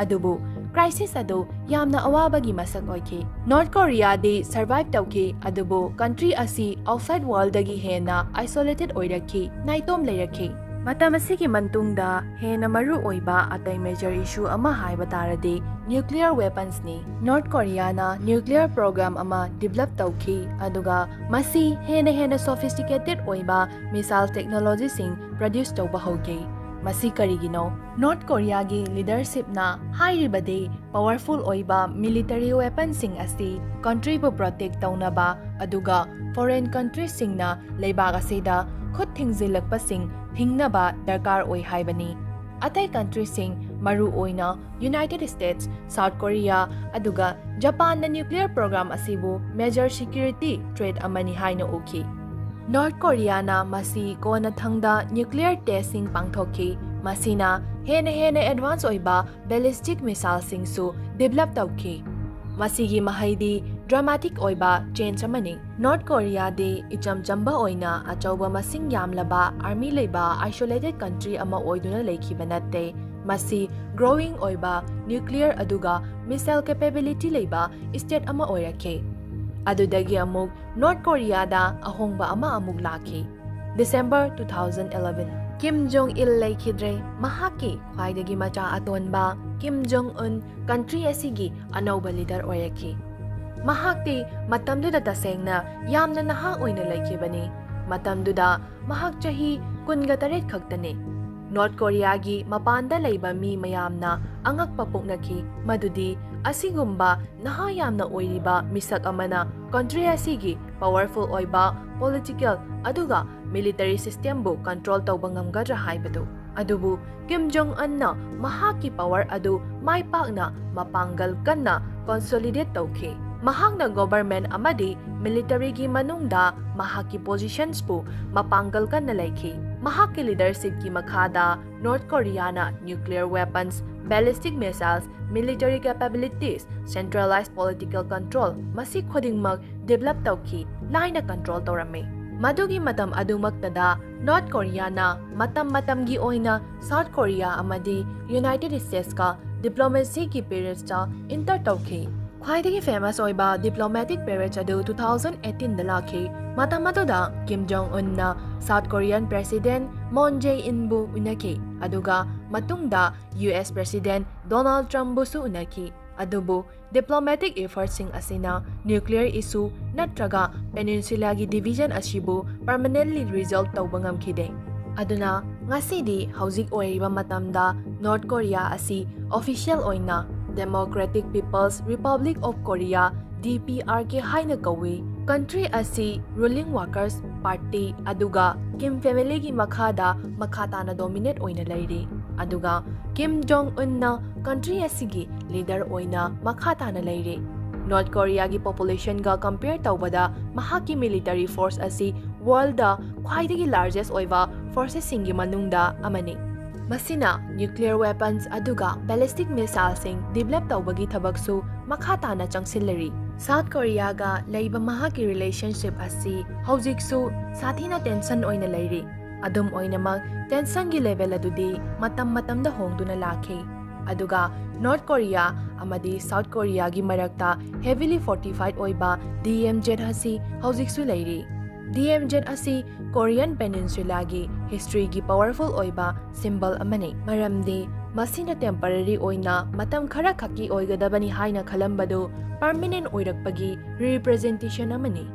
Adubu crisis adu yamna awabagi masak oiki. North Korea di survive tawki adubu country asi outside world dagi hena isolated oiraki naitom layaki. Matamasigi mantungda hena maru oiba atay major issue ama haiba taradi nuclear weapons ni. North Korea na nuclear program ama develop tawki aduga masi hena sophisticated oiba missile technology sing produce tawba hoge. Masi karigino North Korea gi leadership na hairibade powerful oiba military weapons sing asi country bu protect tawnaba aduga foreign countries sing na leibag asida khut thingzilakpa sing hingnaba darkar oi haibani. Atay countries sing maru oina United States, South Korea aduga Japan na nuclear program asibu major security threat amani haina uki. North Korea na masi kona thangda nuclear testing pangthoki masina hena advance oiba ballistic missile sing su develop tawki. Masigi mahaidi dramatic oiba change amani. North Korea di ichamchamba oina achauba masing yamlaba army leiba isolated country ama oiduna leikhiba natte. Masi growing oiba nuclear aduga missile capability leiba state ama oirake. Adudagi amug North Korea da ahongba ama amug laki. December 2011 Kim Jong-il laikhidre mahaki khwaidagi macha atonba Kim Jong-un country asigi anauba leader oiraki. Mahakti matamduda tasengna yamna naha oina laikhibani. Matamduda mahak chahi 18 khaktani. North Korea gi mapanda leiba mi mayamna angak papuknaki madudi asigumba naha yamna oiriba misak amana country asigi powerful oiba political aduga military system bu control tawba ngamgadra haibadu. Adubu Kim Jong-un na mahaki power adu maipakna mapanggal kanna consolidate tawki. Mahak na government amadi military gi manungda mahaki positions bu mapanggal kan na laiki. Mahaki leadership ki makhada North Korea na nuclear weapons, ballistic missiles, military capabilities, centralized political control masi khodingmak develop tawki laina control tawrami. Madugi matam adumaktada North Korea na matam gi oina South Korea amadi United States ka diplomacy ki periods ta inter tawki. Khwaidagi famous oiba diplomatic periods adu 2018 dalaki matamatoda Kim Jong-un na South Korean President Moon Jae-in bu unaki aduga matungda US President Donald Trump bu su unaki. Adubu diplomatic efforts sing asina nuclear issue natraga peninsula gi division asibu permanently resolve tawba ngamkhide. Aduna Ngasidi hauzik oiriba matamda North Korea asi official oina Democratic People's Republic of Korea DPRK haina kawi. Country asi ruling workers party aduga Kim family gi makhada makhatana dominate oina lairi. Aduga Kim Jong Un na country asigi leader oina makhatana lairi. North Korea gi population ga compare tawbada mahaki military force asi world da khwaidagi largest oiba forces singi manungda amani. Masina nuclear weapons aduga ballistic missiles sing develop tawbagi thabaksu makhatana changsilari. South Korea ga leiba mahaki relationship asi haujiksu sathina tension oina lairi. Adum oina mag tension gi level adudi matam da hongduna lakhi. Aduga North Korea amadi South Korea gi marakta heavily fortified oiba DMZ hasi haujiksu lairi. DMZ asi Korean Peninsula gi history gi powerful oiba symbol amani. Maramdi masina temporary oina matam khara khaki oigadabani haina khalambadu permanent oirakpagi representation amani.